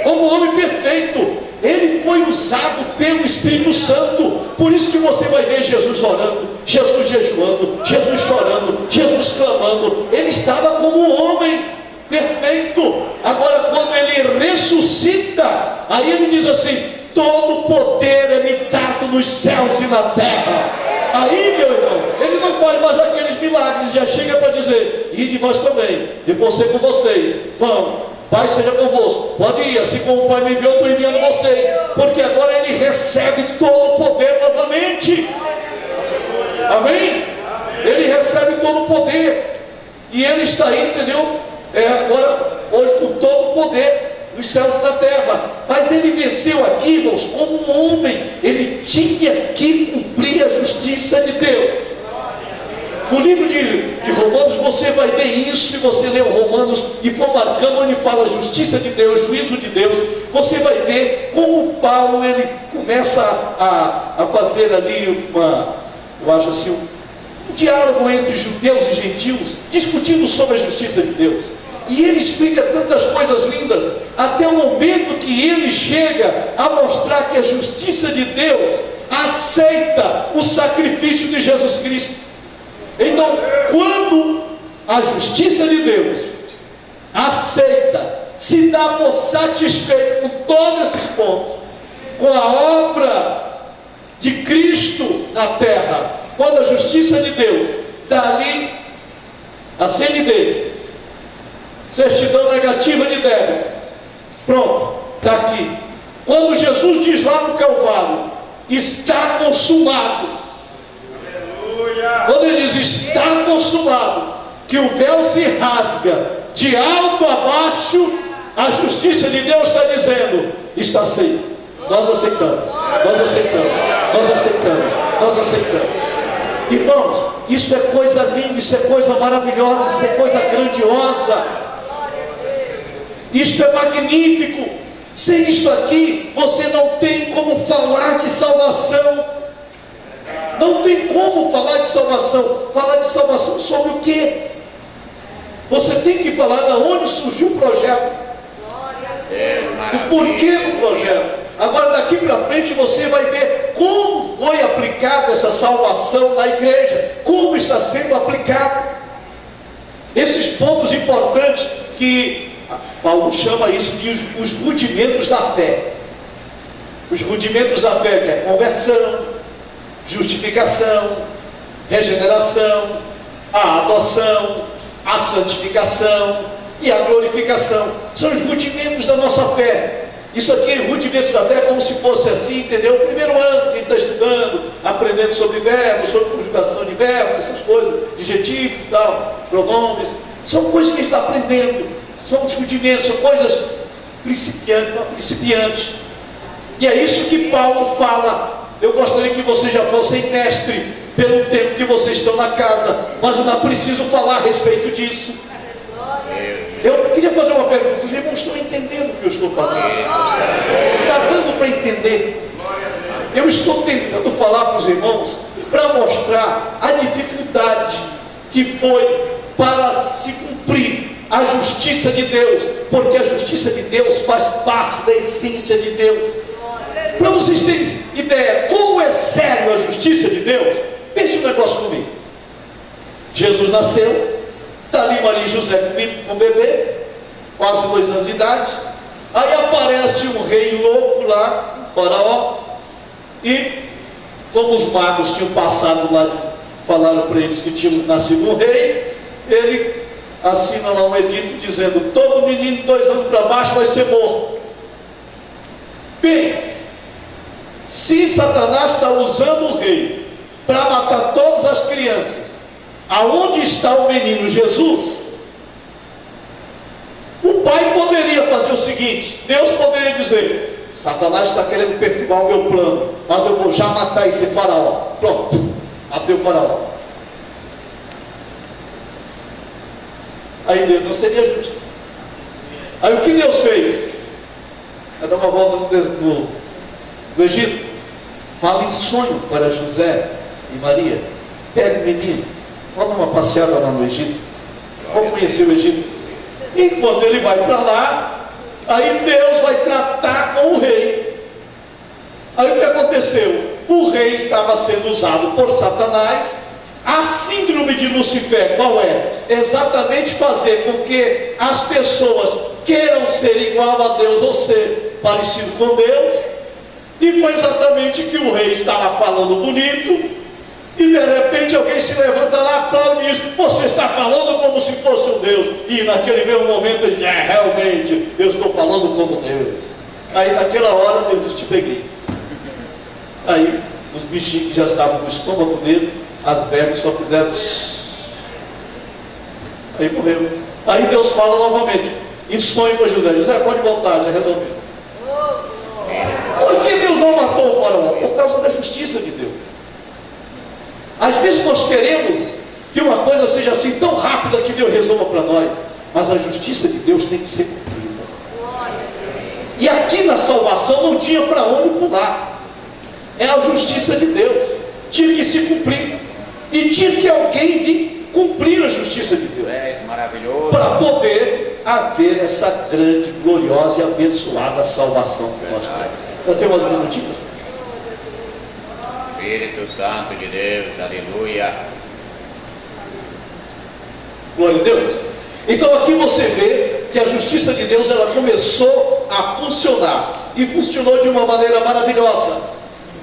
Como homem perfeito. Ele foi usado pelo Espírito Santo. Por isso que você vai ver Jesus orando, Jesus jejuando, Jesus chorando, Jesus clamando. Ele estava como homem perfeito. Agora, quando ele ressuscita, aí ele diz assim: todo poder é me dado nos céus e na terra. Aí, meu irmão, ele não faz mais aqueles milagres, já chega para dizer: ide vós também, e você com vocês, vamos, Pai seja convosco, pode ir, assim como o Pai me enviou, estou enviando vocês, porque agora ele recebe todo o poder novamente. Amém? Ele recebe todo o poder, e ele está aí, entendeu? Agora, hoje, com todo o poder dos céus e da terra. Mas ele venceu aqui, irmãos, como um homem. Ele tinha que cumprir a justiça de Deus. No livro de Romanos você vai ver isso. Se você ler o Romanos e for marcando onde fala justiça de Deus, juízo de Deus, você vai ver como Paulo ele começa a fazer ali eu acho assim, um diálogo entre judeus e gentios, discutindo sobre a justiça de Deus. E ele explica tantas coisas lindas, até o momento que ele chega a mostrar que a justiça de Deus aceita o sacrifício de Jesus Cristo. Então, quando a justiça de Deus aceita, se dá por satisfeito com todos esses pontos, com a obra de Cristo na terra, quando a justiça de Deus dá ali a CND, certidão negativa de débito, pronto, está aqui. Quando Jesus diz lá no Calvário: está consumado. Quando ele diz está consumado, que o véu se rasga de alto a baixo, a justiça de Deus está dizendo: está aceito. Nós aceitamos, nós aceitamos, nós aceitamos, nós aceitamos. Irmãos, isso é coisa linda, isso é coisa maravilhosa, isso é coisa grandiosa, isto é magnífico. Sem isto aqui, você não tem como falar de salvação. Não tem como falar de salvação. Falar de salvação sobre o quê? Você tem que falar de onde surgiu o projeto, o porquê do projeto. Agora daqui para frente você vai ver como foi aplicada essa salvação na igreja, como está sendo aplicado. Esses pontos importantes que Paulo chama isso de os rudimentos da fé. Os rudimentos da fé, que é conversão, justificação, regeneração, a adoção, a santificação e a glorificação. São os rudimentos da nossa fé. Isso aqui, rudimentos da fé, é como se fosse assim, entendeu? O primeiro ano que a gente está estudando, aprendendo sobre verbos, sobre conjugação de verbos, essas coisas, adjetivos e tal, pronomes. São coisas que a gente está aprendendo. são rudimentos, são coisas principiantes. E é isso que Paulo fala. Eu gostaria que vocês já fossem mestre pelo tempo que vocês estão na casa, mas eu não preciso falar a respeito disso. Eu queria fazer uma pergunta: os irmãos estão entendendo o que eu estou falando? Está dando para entender? Eu estou tentando falar para os irmãos para mostrar a dificuldade que foi para se cumprir a justiça de Deus, porque a justiça de Deus faz parte da essência de Deus. Para vocês terem ideia como é sério a justiça de Deus, pense um negócio comigo. Jesus nasceu, está ali Maria e José com o bebê, quase 2 anos de idade. Aí aparece um rei louco lá, um faraó, e como os magos tinham passado lá, falaram para eles que tinha nascido um rei, ele assina lá um edito dizendo: todo menino de 2 anos para baixo vai ser morto. Bem, se Satanás está usando o rei para matar todas as crianças, aonde está o menino Jesus? O pai poderia fazer o seguinte: Deus poderia dizer: Satanás está querendo perturbar o meu plano, mas eu vou já matar esse faraó. Pronto, matei o faraó. Aí Deus não seria justo. Aí o que Deus fez? Vai dar uma volta no Egito, fala em sonho para José e Maria: pega o menino, vamos dar uma passeada lá no Egito, vamos conhecer o Egito. Enquanto ele vai para lá, aí Deus vai tratar com o rei. Aí o que aconteceu? O rei estava sendo usado por Satanás. A síndrome de Lucifer qual é? Exatamente fazer com que as pessoas queiram ser igual a Deus ou ser parecido com Deus. E foi exatamente que o rei estava falando bonito, e de repente alguém se levanta lá, aplaude e diz: você está falando como se fosse um Deus. E naquele mesmo momento ele diz: realmente, eu estou falando como Deus. Aí naquela hora Deus te peguei. Aí os bichinhos que já estavam no estômago dele, as vermes só fizeram aí morreu. Aí Deus fala novamente em sonho para José: José, pode voltar, já resolveu. Por que Deus não matou o faraó? Por causa da justiça de Deus. Às vezes nós queremos que uma coisa seja assim tão rápida que Deus resolva para nós, mas a justiça de Deus tem que ser cumprida. E aqui na salvação não tinha para onde pular. É a justiça de Deus, tinha que se cumprir, e tinha que alguém vir cumprir a justiça de Deus, para poder haver essa grande, gloriosa e abençoada salvação que nós temos. Eu tenho mais um minutinho. Espírito Santo de Deus, aleluia. Glória a Deus. Então aqui você vê que a justiça de Deus, ela começou a funcionar, e funcionou de uma maneira maravilhosa.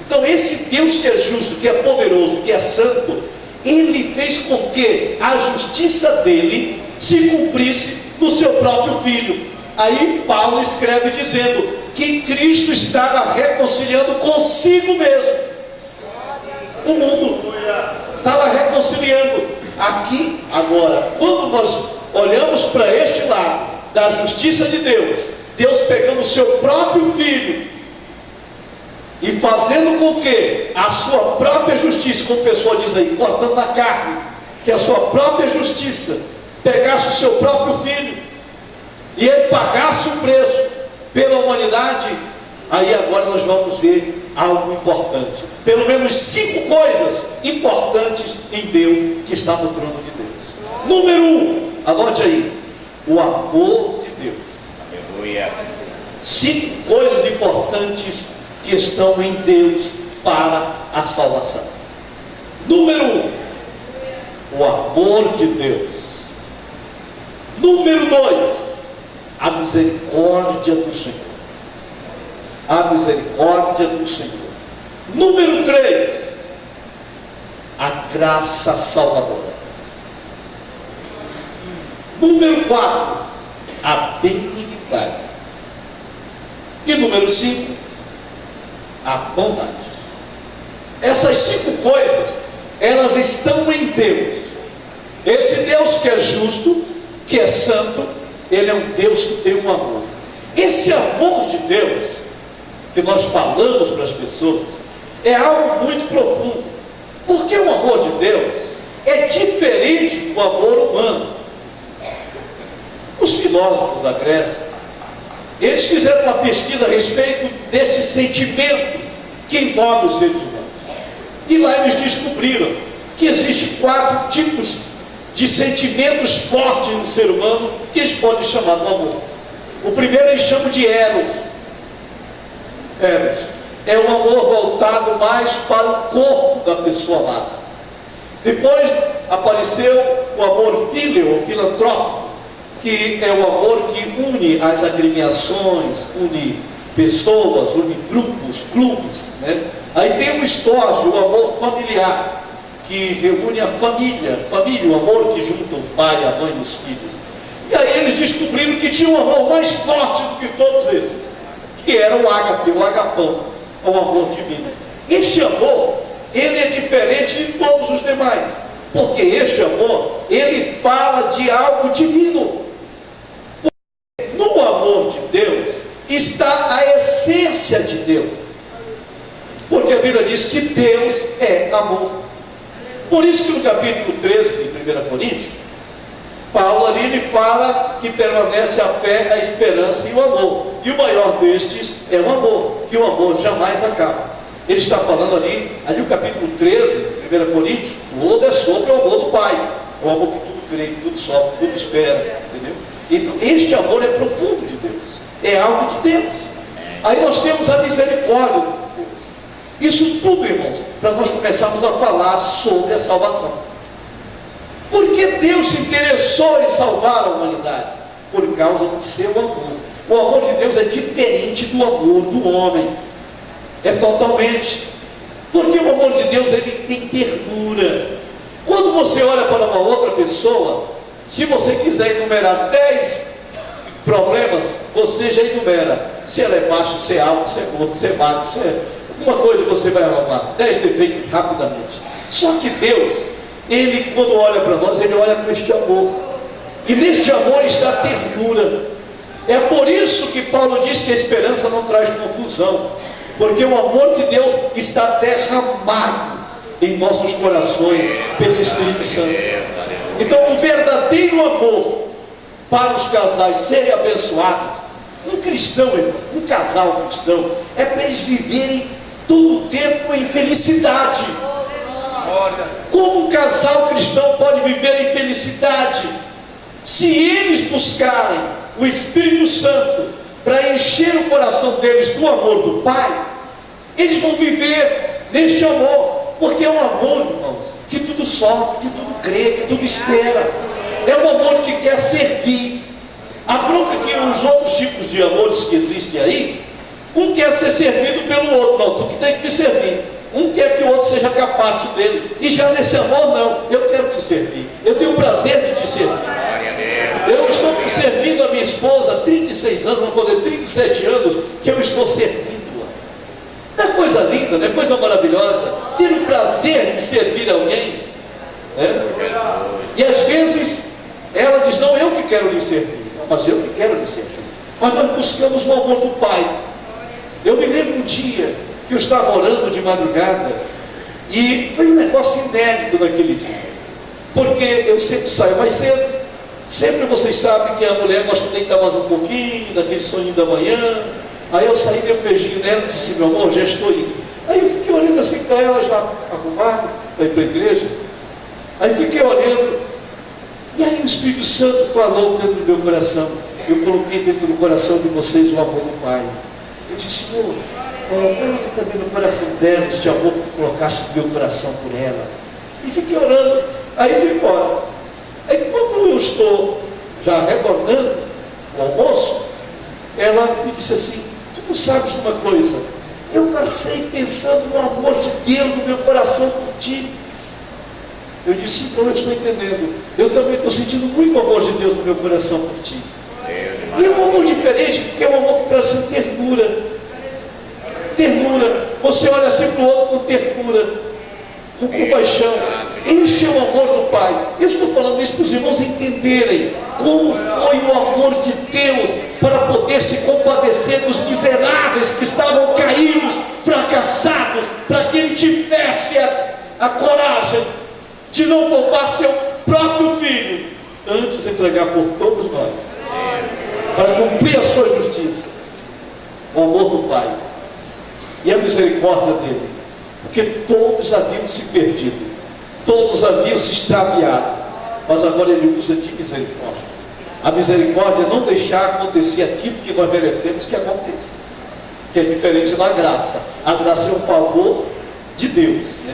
Então esse Deus que é justo, que é poderoso, que é santo, ele fez com que a justiça dele se cumprisse no seu próprio Filho. Aí Paulo escreve dizendo que Cristo estava reconciliando consigo mesmo o mundo, estava reconciliando. Aqui, agora, quando nós olhamos para este lado da justiça de Deus, Deus pegando o seu próprio Filho e fazendo com que a sua própria justiça, como o pessoal diz aí, cortando na carne, que a sua própria justiça pegasse o seu próprio Filho e ele pagasse o preço pela humanidade. Aí agora nós vamos ver algo importante, pelo menos 5 coisas importantes em Deus que está no trono de Deus. Número 1, anote aí: o amor de Deus. Aleluia. 5 coisas importantes que estão em Deus para a salvação. Número 1, o amor de Deus. Número 2, a misericórdia do Senhor. A misericórdia do Senhor. Número 3, a graça salvadora. Número 4, a benignidade. E número 5, a bondade. Essas 5 coisas, elas estão em Deus. Esse Deus que é justo, que é santo, Ele é um Deus que tem um amor. Esse amor de Deus, que nós falamos para as pessoas, é algo muito profundo. Porque o amor de Deus é diferente do amor humano. Os filósofos da Grécia, eles fizeram uma pesquisa a respeito desse sentimento que envolve os seres humanos. E lá eles descobriram que existem 4 tipos de sentimentos fortes no ser humano que eles podem chamar do amor. O primeiro eles chamam de Eros. Eros é um amor voltado mais para o corpo da pessoa amada. Depois apareceu o amor filho ou filantrópico, que é o amor que une as agremiações, une pessoas, une grupos, clubes, né? Aí tem o estógio, o amor familiar, que reúne a família, o amor que junta o pai, a mãe e os filhos. E aí eles descobriram que tinha um amor mais forte do que todos esses, que era o ágape, o agapão, o amor divino. Este amor, ele é diferente de todos os demais, porque este amor, ele fala de algo divino. No amor de Deus está a essência de Deus, porque a Bíblia diz que Deus é amor. Por isso que no capítulo 13 de 1 Coríntios, Paulo ali ele fala que permanece a fé, a esperança e o amor, e o maior destes é o amor, que o amor jamais acaba. Ele está falando ali o capítulo 13 de 1 Coríntios, todo é sobre o amor do Pai, o amor que tudo crê, que tudo sofre, tudo espera, entendeu? Então este amor é profundo de Deus, é algo de Deus. Aí nós temos a misericórdia de Deus. Isso tudo, irmãos, para nós começarmos a falar sobre a salvação. Por que Deus se interessou em salvar a humanidade? Por causa do seu amor. O amor de Deus é diferente do amor do homem. É totalmente. Porque o amor de Deus, ele tem ternura. Quando você olha para uma outra pessoa, se você quiser enumerar 10 problemas, você já enumera. Se ela é baixa, se é alto, se é gordo, se é magro, se é... Uma coisa você vai arrumar, 10 defeitos rapidamente. Só que Deus, Ele quando olha para nós, Ele olha com este amor. E neste amor está a ternura. É por isso que Paulo diz que a esperança não traz confusão. Porque o amor de Deus está derramado em nossos corações pelo Espírito Santo. Então o verdadeiro amor para os casais serem abençoados, um cristão, um casal cristão, é para eles viverem todo o tempo em felicidade. Como um casal cristão pode viver em felicidade? Se eles buscarem o Espírito Santo para encher o coração deles do amor do Pai, eles vão viver neste amor, porque é um amor, irmãos, que tudo sofre, que tudo crê, que tudo espera. É um amor que quer servir. A bronca que os outros tipos de amores que existem aí, um quer ser servido pelo outro. Não, tu que tem que me servir. Um quer que o outro seja capaz dele. E já nesse amor, não, eu quero te servir. Eu tenho o prazer de te servir. Eu estou servindo a minha esposa há 36 anos, vamos fazer 37 anos que eu estou servindo-a. Não é coisa linda, não é coisa maravilhosa ter o prazer de servir alguém, né? E às vezes ela diz, não, eu que quero lhe servir. Não, mas eu que quero lhe servir. Mas nós buscamos o amor do Pai. Eu me lembro um dia que eu estava orando de madrugada e foi um negócio inédito naquele dia, porque eu sempre saio mais cedo. Sempre vocês sabem que a mulher gosta de deitar mais um pouquinho, daquele soninho da manhã. Aí eu saí, dei um beijinho nela e disse assim, meu amor, já estou indo. Aí eu fiquei olhando assim para ela, já arrumada, para ir para a igreja. Aí fiquei olhando, e aí o Espírito Santo falou dentro do meu coração. Eu coloquei dentro do coração de vocês o amor do Pai. Eu disse, Senhor, coloque também no coração dela este amor que tu colocaste no meu coração por ela. E fiquei orando, aí fui embora. Aí quando eu estou já retornando ao almoço, ela me disse assim, tu não sabes de uma coisa, eu nasci pensando no amor de Deus no meu coração por ti. Eu disse, então eu estou entendendo, eu também estou sentindo muito amor de Deus no meu coração por ti. E é um amor diferente, porque é um amor que traz ternura. Ternura, você olha assim para o outro com ternura, com compaixão. Este é o amor do Pai. Eu estou falando isso para os irmãos entenderem como foi o amor de Deus para poder se compadecer dos miseráveis que estavam caídos, fracassados, para que Ele tivesse a coragem de não poupar seu próprio filho, antes de entregar por todos nós, para cumprir a sua justiça. O amor do Pai e a misericórdia dele, porque todos haviam se perdido, todos haviam se extraviado, mas agora Ele usa de misericórdia. A misericórdia é não deixar acontecer aquilo que nós merecemos que aconteça, que é diferente da graça. A graça é um favor de Deus, né?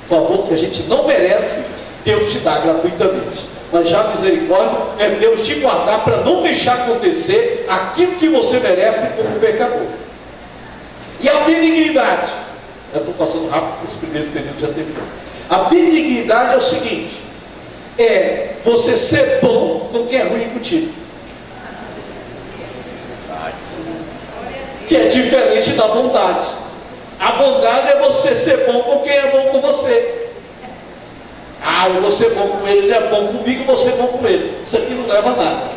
Favor que a gente não merece, Deus te dá gratuitamente. Mas já a misericórdia é Deus te guardar para não deixar acontecer aquilo que você merece como pecador. E a benignidade, eu estou passando rápido porque esse primeiro período já terminou. A benignidade é o seguinte: é você ser bom com quem é ruim contigo, que é diferente da bondade. A bondade é você ser bom com quem é bom com você. Ah, eu vou ser bom com ele, ele é bom comigo, eu vou ser bom com ele. Isso aqui não leva a nada.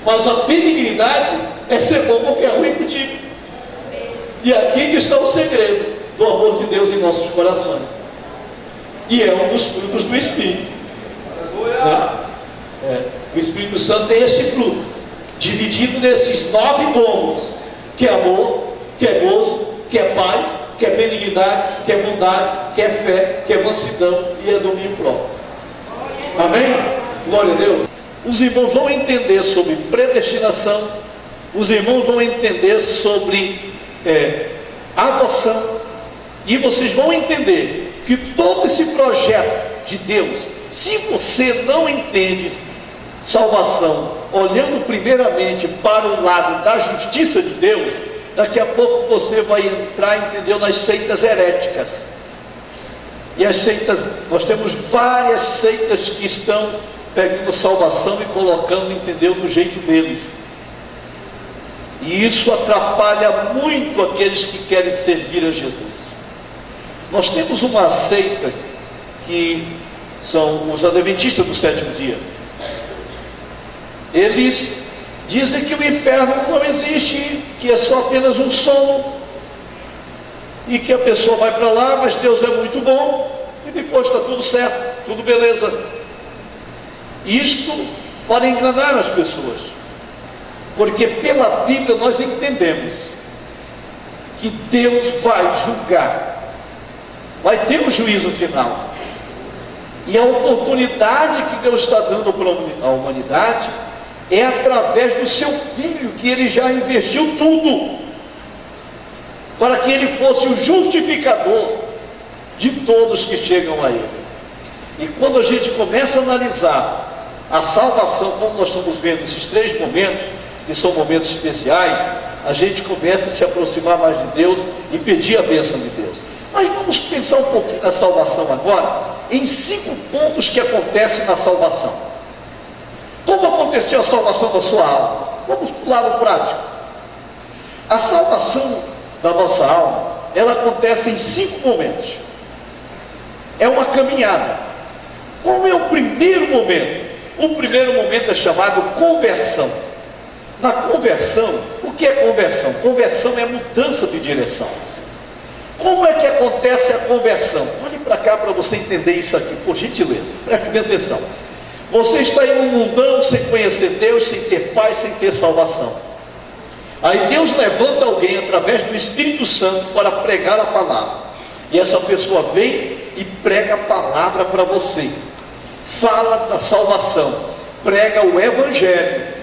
Mas a benignidade é ser bom com quem é ruim contigo. E aqui que está o segredo do amor de Deus em nossos corações. E é um dos frutos do Espírito. O Espírito Santo tem esse fruto, dividido nesses 9 gomos, que é amor, que é gozo, que é paz, que é benignidade, que é bondade, que é fé, que é mansidão e é domínio próprio. Amém? Glória a Deus. Os irmãos vão entender sobre predestinação, os irmãos vão entender sobre adoção, e vocês vão entender que todo esse projeto de Deus, se você não entende salvação, olhando primeiramente para o lado da justiça de Deus, daqui a pouco você vai entrar, entendeu, nas seitas heréticas. E as seitas, nós temos várias seitas que estão pegando salvação e colocando, entendeu, do jeito deles. E isso atrapalha muito aqueles que querem servir a Jesus. Nós temos uma seita que são os adventistas do 7º dia. Eles dizem que o inferno não existe, que é só apenas um sono, e que a pessoa vai para lá, mas Deus é muito bom, e depois está tudo certo, tudo beleza. Isto para enganar as pessoas, porque pela Bíblia nós entendemos que Deus vai julgar, vai ter um juízo final, e a oportunidade que Deus está dando para a humanidade é através do seu Filho, que Ele já investiu tudo, para que Ele fosse o justificador de todos que chegam a Ele. E quando a gente começa a analisar a salvação, como nós estamos vendo esses 3 momentos, que são momentos especiais, a gente começa a se aproximar mais de Deus e pedir a bênção de Deus. Mas vamos pensar um pouquinho na salvação agora, em 5 pontos que acontecem na salvação. Como aconteceu a salvação da sua alma? Vamos para o lado prático. A salvação da nossa alma, ela acontece em 5 momentos. É uma caminhada. Qual é o primeiro momento? O primeiro momento é chamado conversão. Na conversão, o que é conversão? Conversão é mudança de direção. Como é que acontece a conversão? Olhe para cá para você entender isso aqui, por gentileza. Preste bem atenção. Você está em um mundão sem conhecer Deus, sem ter paz, sem ter salvação. Aí Deus levanta alguém através do Espírito Santo para pregar a palavra. E essa pessoa vem e prega a palavra para você. Fala da salvação. Prega o Evangelho.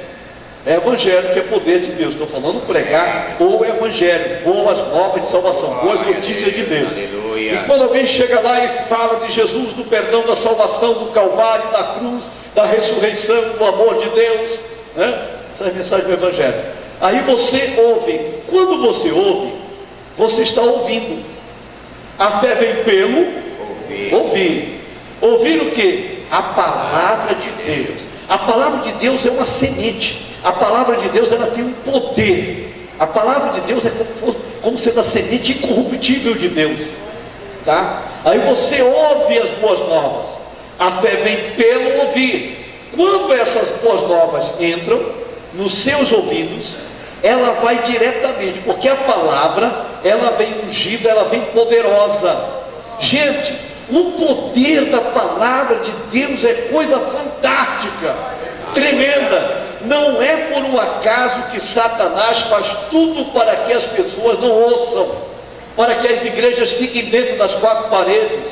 Evangelho que é poder de Deus. Estou falando pregar o Evangelho, boas novas de salvação, boas notícias de Deus. Aleluia. E quando alguém chega lá e fala de Jesus, do perdão, da salvação, do Calvário, da cruz, da ressurreição, do amor de Deus, né? Essa é a mensagem do Evangelho. Aí você ouve. Quando você ouve, você está ouvindo. A fé vem pelo ouvir. Ouvir o que? A palavra de Deus. A palavra de Deus é uma semente. A palavra de Deus, ela tem um poder. A palavra de Deus é como sendo a semente incorruptível de Deus, tá? Aí você ouve as boas novas. A fé vem pelo ouvir. Quando essas boas novas entram nos seus ouvidos, ela vai diretamente, porque a palavra, ela vem ungida, ela vem poderosa. Gente, o poder da palavra de Deus é coisa fantástica, tremenda. Não é por um acaso que Satanás faz tudo para que as pessoas não ouçam, para que as igrejas fiquem dentro das quatro paredes,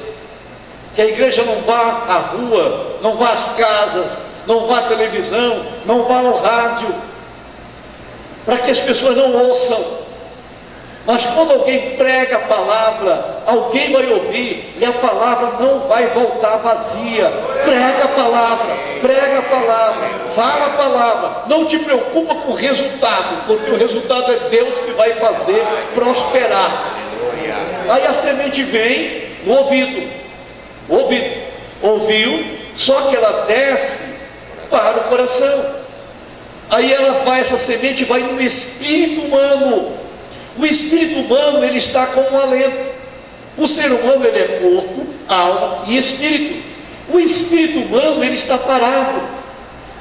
que a igreja não vá à rua, não vá às casas, não vá à televisão, não vá ao rádio, para que as pessoas não ouçam. Mas quando alguém prega a palavra, alguém vai ouvir, e a palavra não vai voltar vazia. Prega a palavra, fala a palavra, não te preocupa com o resultado, porque o resultado é Deus que vai fazer prosperar. Aí a semente vem no ouvido, ouviu, só que ela desce para o coração. Aí ela vai, essa semente vai no espírito humano. O espírito humano, ele está como um alento. O ser humano, ele é corpo, alma e espírito. O espírito humano, ele está parado.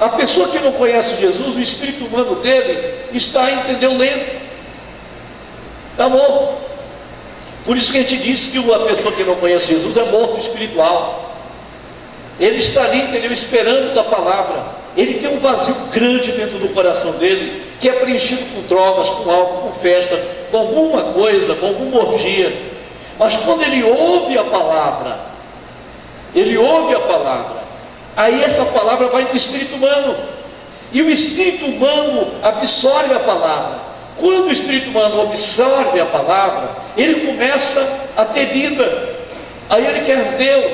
A pessoa que não conhece Jesus, o espírito humano dele está, entendeu, lento, está morto. Por isso que a gente diz que uma pessoa que não conhece Jesus é morto espiritual. Ele está ali, entendeu, esperando da palavra. Ele tem um vazio grande dentro do coração dele, que é preenchido com drogas, com álcool, com festa, com alguma coisa, com alguma orgia. Mas quando ele ouve a palavra, aí essa palavra vai no espírito humano, e o espírito humano absorve a palavra. Quando o espírito humano absorve a palavra, ele começa a ter vida. Aí ele quer Deus,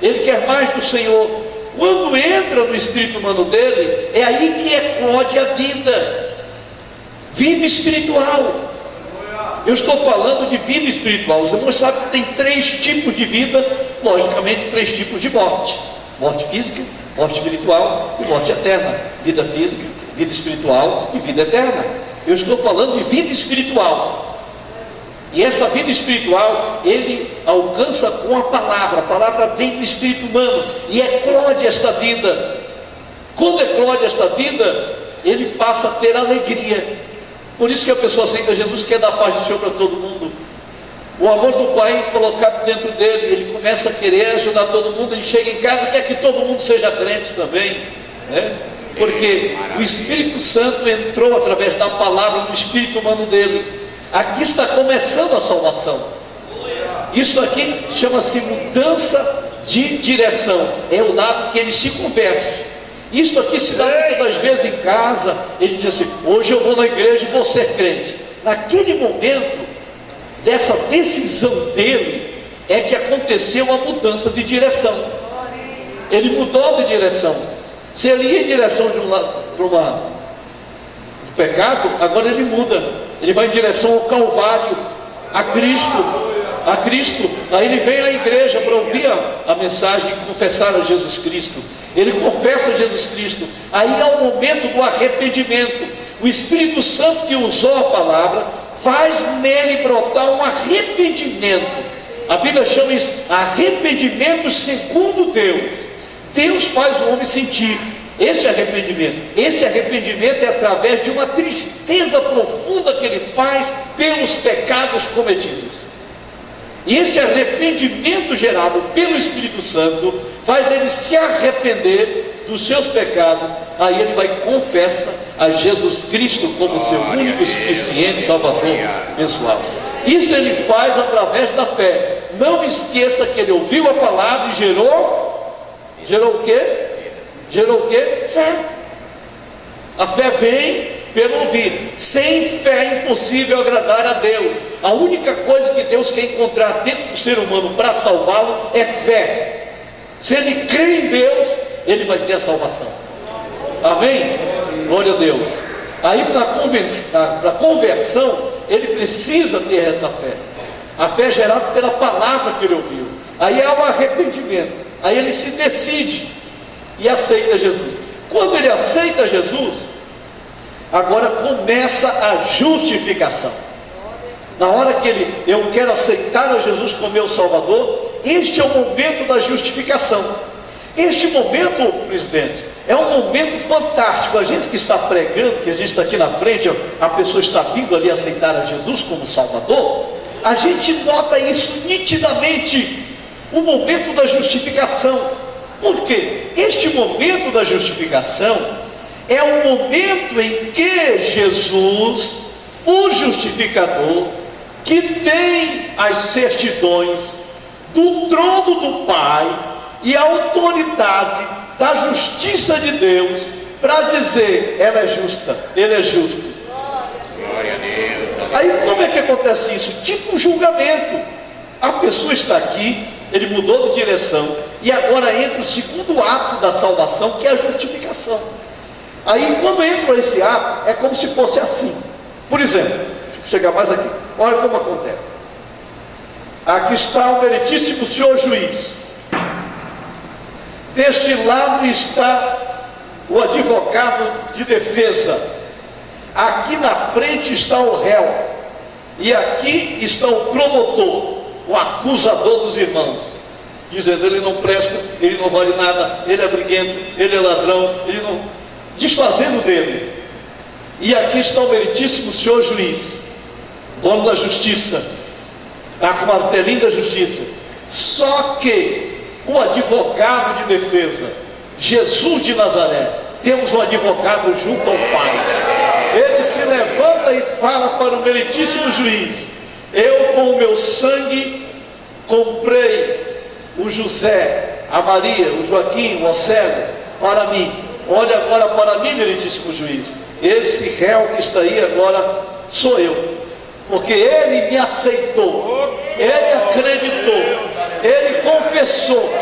ele quer mais do Senhor. Quando entra no espírito humano dele, é aí que eclode a vida espiritual. Eu estou falando de vida espiritual. Os irmãos sabem que tem 3 tipos de vida, logicamente 3 tipos de morte: morte física, morte espiritual e morte eterna. Vida física, vida espiritual e vida eterna. Eu estou falando de vida espiritual. E essa vida espiritual, ele alcança com a palavra vem do espírito humano e eclode esta vida. Quando eclode esta vida, ele passa a ter alegria. Por isso que a pessoa aceita Jesus, quer dar paz do Senhor para todo mundo. O amor do Pai colocado dentro dele, ele começa a querer ajudar todo mundo. Ele chega em casa e quer que todo mundo seja crente também, né? Porque o Espírito Santo entrou através da palavra no espírito humano dele. Aqui está começando a salvação. Isso aqui chama-se mudança de direção. É o lado que ele se converte. Isso aqui se dá muitas das vezes em casa. Ele diz assim: hoje eu vou na igreja e vou ser crente. Naquele momento dessa decisão dele é que aconteceu a mudança de direção. Ele mudou de direção. Se ele ia em direção de do pecado, agora ele muda. Ele vai em direção ao Calvário, a Cristo. Aí ele vem à igreja para ouvir a mensagem e confessar a Jesus Cristo. Ele confessa a Jesus Cristo. Aí é o momento do arrependimento. O Espírito Santo, que usou a palavra, faz nele brotar um arrependimento. A Bíblia chama isso arrependimento segundo Deus. Deus faz o homem sentir esse arrependimento. Esse arrependimento é através de uma tristeza profunda que ele faz pelos pecados cometidos. E esse arrependimento gerado pelo Espírito Santo faz ele se arrepender dos seus pecados. Aí ele vai e confessa a Jesus Cristo como seu único, suficiente Salvador pessoal. Isso ele faz através da fé. Não esqueça que ele ouviu a palavra e gerou o quê? Gerou o quê? Fé. A fé vem pelo ouvir. Sem fé é impossível agradar a Deus. A única coisa que Deus quer encontrar dentro do ser humano para salvá-lo é fé. Se ele crê em Deus, ele vai ter a salvação. Amém? Glória a Deus. Aí para a conversão, ele precisa ter essa fé. A fé é gerada pela palavra que ele ouviu. Aí há o arrependimento. Aí ele se decide e aceita Jesus. Quando ele aceita Jesus, agora começa a justificação. Na hora que eu quero aceitar a Jesus como meu Salvador, este é o momento da justificação. Este momento, presidente, é um momento fantástico. A gente que está pregando, que a gente está aqui na frente, a pessoa está vindo ali aceitar a Jesus como Salvador, a gente nota isso nitidamente, o momento da justificação. Por quê? Este momento da justificação é o momento em que Jesus, o justificador, que tem as certidões do trono do Pai e a autoridade da justiça de Deus para dizer: ela é justa, ele é justo. Glória a Deus. Aí como é que acontece isso? Tipo um julgamento. A pessoa está aqui, ele mudou de direção, e agora entra o segundo ato da salvação, que é a justificação. Aí quando entra esse ato, é como se fosse assim. Por exemplo, deixa eu chegar mais aqui, olha como acontece. Aqui está o meritíssimo senhor juiz. Deste lado está o advogado de defesa. Aqui na frente está o réu. E aqui está o promotor, o acusador dos irmãos, dizendo: ele não presta, ele não vale nada, ele é briguento, ele é ladrão, ele não... desfazendo dele. E aqui está o meritíssimo senhor juiz, dono da justiça, está com o martelinho da justiça. Só que o advogado de defesa, Jesus de Nazaré, temos um advogado junto ao Pai. Ele se levanta e fala para o meritíssimo juiz: eu com o meu sangue comprei o José, a Maria, o Joaquim, o Océlio, para mim. Olha agora para mim, meritíssimo juiz, esse réu que está aí agora sou eu, porque ele me aceitou, ele acreditou, ele confessou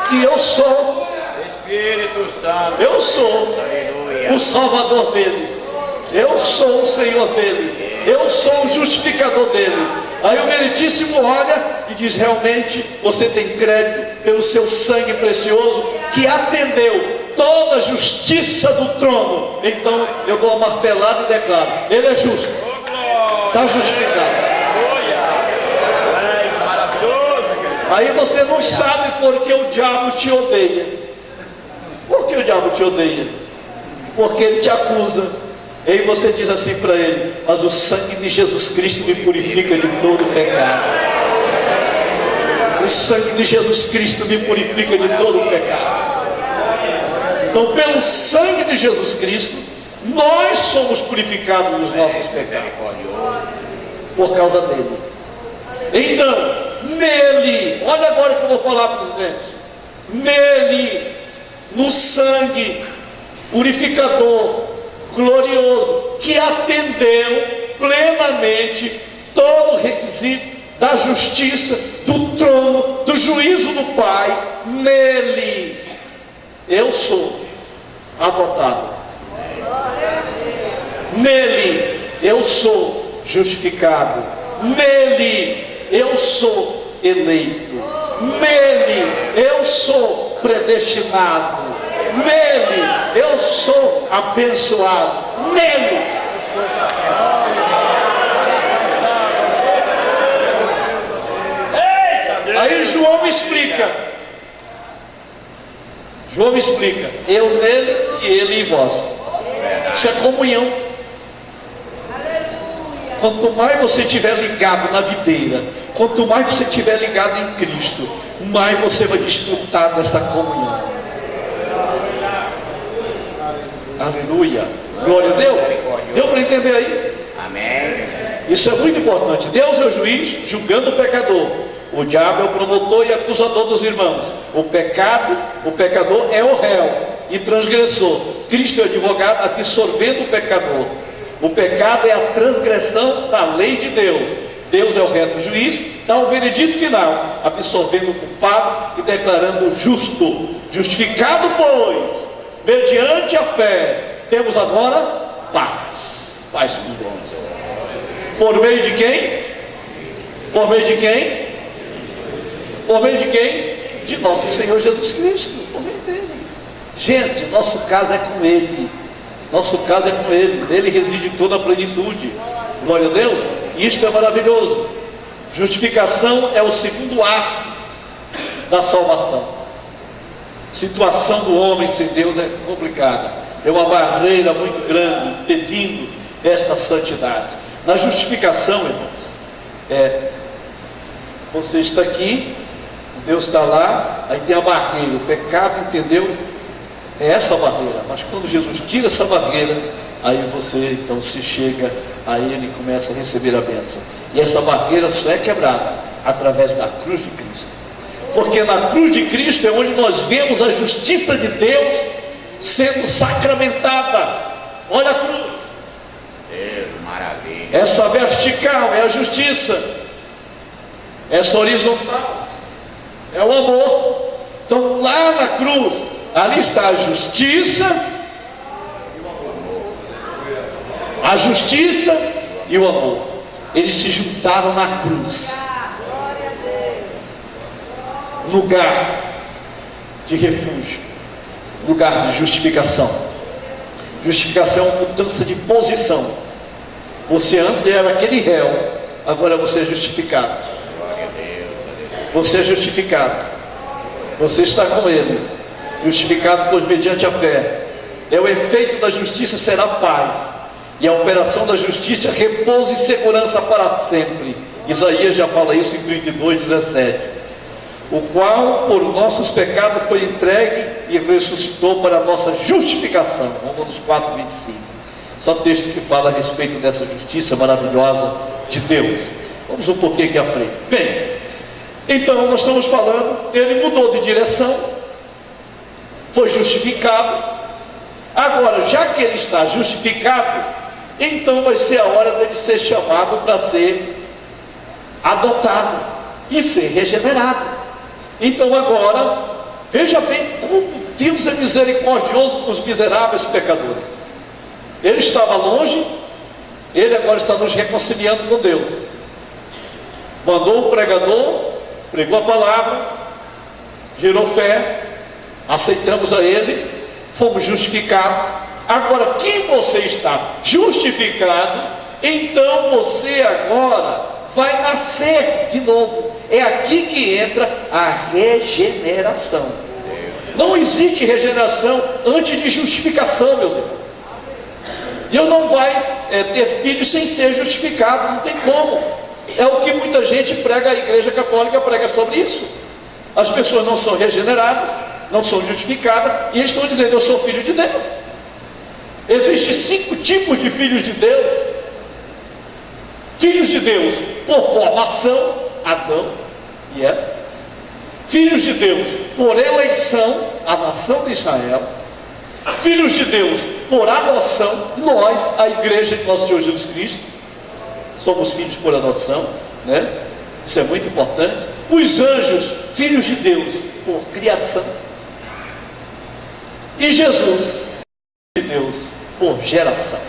que eu sou Espírito Santo. Eu sou Aleluia. o Salvador dele, eu sou o Senhor dele, eu sou o justificador dele. Aí o meritíssimo olha e diz: realmente você tem crédito pelo seu sangue precioso que atendeu toda a justiça do trono. Então eu dou uma martelada e declaro: ele é justo, está justificado. Aí você não sabe por que o diabo te odeia. Por que o diabo te odeia? Porque ele te acusa. E aí você diz assim para ele: mas o sangue de Jesus Cristo me purifica de todo pecado. O sangue de Jesus Cristo me purifica de todo pecado. Então, pelo sangue de Jesus Cristo, nós somos purificados dos nossos pecados, por causa dele. Então, nele, olha agora que eu vou falar para os dentes. Nele, no sangue purificador, glorioso, que atendeu plenamente todo o requisito da justiça, do trono, do juízo do Pai. Nele eu sou adotado, nele eu sou justificado, nele eu sou eleito, nele eu sou predestinado, nele eu sou abençoado, nele. Aí João me explica. João me explica: eu nele e ele em vós. Isso é comunhão. Quanto mais você estiver ligado na videira, quanto mais você estiver ligado em Cristo, mais você vai desfrutar dessa comunhão. Aleluia. Glória a Deus. Deu para entender aí? Amém. Isso é muito importante. Deus é o juiz julgando o pecador. O diabo é o promotor e acusador dos irmãos. O pecador é o réu e transgressor. Cristo é o advogado absorvendo o pecador. O pecado é a transgressão da lei de Deus. Deus é o reto juiz, dá o veredito final, absorvendo o culpado e declarando justo. Justificado, pois, mediante a fé, temos agora paz. Paz com Deus. Por meio de quem? Por meio de quem? Por meio de quem? De nosso Senhor Jesus Cristo. Por meio dele. Gente, nosso caso é com Ele. Nosso caso é com Ele. Nele reside toda a plenitude. Glória a Deus. Isto é maravilhoso. Justificação é o segundo ato da salvação. Situação do homem sem Deus é complicada. É uma barreira muito grande impedindo esta santidade. Na justificação, irmãos, você está aqui, Deus está lá, aí tem a barreira, o pecado, entendeu? É essa barreira. Mas quando Jesus tira essa barreira, aí você então se chega, aí ele começa a receber a bênção. E essa barreira só é quebrada através da cruz de Cristo. Porque na cruz de Cristo é onde nós vemos a justiça de Deus sendo sacramentada. Olha a cruz. Deus, maravilha. Essa vertical é a justiça. Essa horizontal é o amor. Então lá na cruz, ali está a justiça, a justiça e o amor. Eles se juntaram na cruz. Lugar de refúgio, lugar de justificação. Justificação é uma mudança de posição. Você antes era aquele réu, agora você é justificado. Você é justificado. Você está com ele, justificado por mediante a fé. É o efeito da justiça será paz, e a operação da justiça é repouso e segurança para sempre. Isaías já fala isso em 32:17. O qual por nossos pecados foi entregue e ressuscitou para a nossa justificação. Romanos 4:25. Só texto que fala a respeito dessa justiça maravilhosa de Deus. Vamos um pouquinho aqui à frente. Bem, então nós estamos falando, ele mudou de direção, foi justificado. Agora, já que ele está justificado, então vai ser a hora dele ser chamado para ser adotado e ser regenerado. Então agora, veja bem como Deus é misericordioso com os miseráveis pecadores. Ele estava longe, ele agora está nos reconciliando com Deus. Mandou o pregador, pregou a palavra, gerou fé, aceitamos a ele, fomos justificados. Agora que você está justificado, então você agora vai nascer de novo. É aqui que entra a regeneração. Não existe regeneração antes de justificação, meus irmãos. Deus não vai ter filho sem ser justificado, não tem como. É o que muita gente prega, a igreja católica prega sobre isso. As pessoas não são regeneradas, não são justificadas, e eles estão dizendo: eu sou filho de Deus. Existem 5 tipos de filhos de Deus. Filhos de Deus por formação, Adão e Eva. Filhos de Deus por eleição, a nação de Israel. Filhos de Deus por adoção, nós, a igreja de nosso Senhor Jesus Cristo, somos filhos por adoção, né? Isso é muito importante. Os anjos, filhos de Deus por criação. E Jesus, de Deus por geração.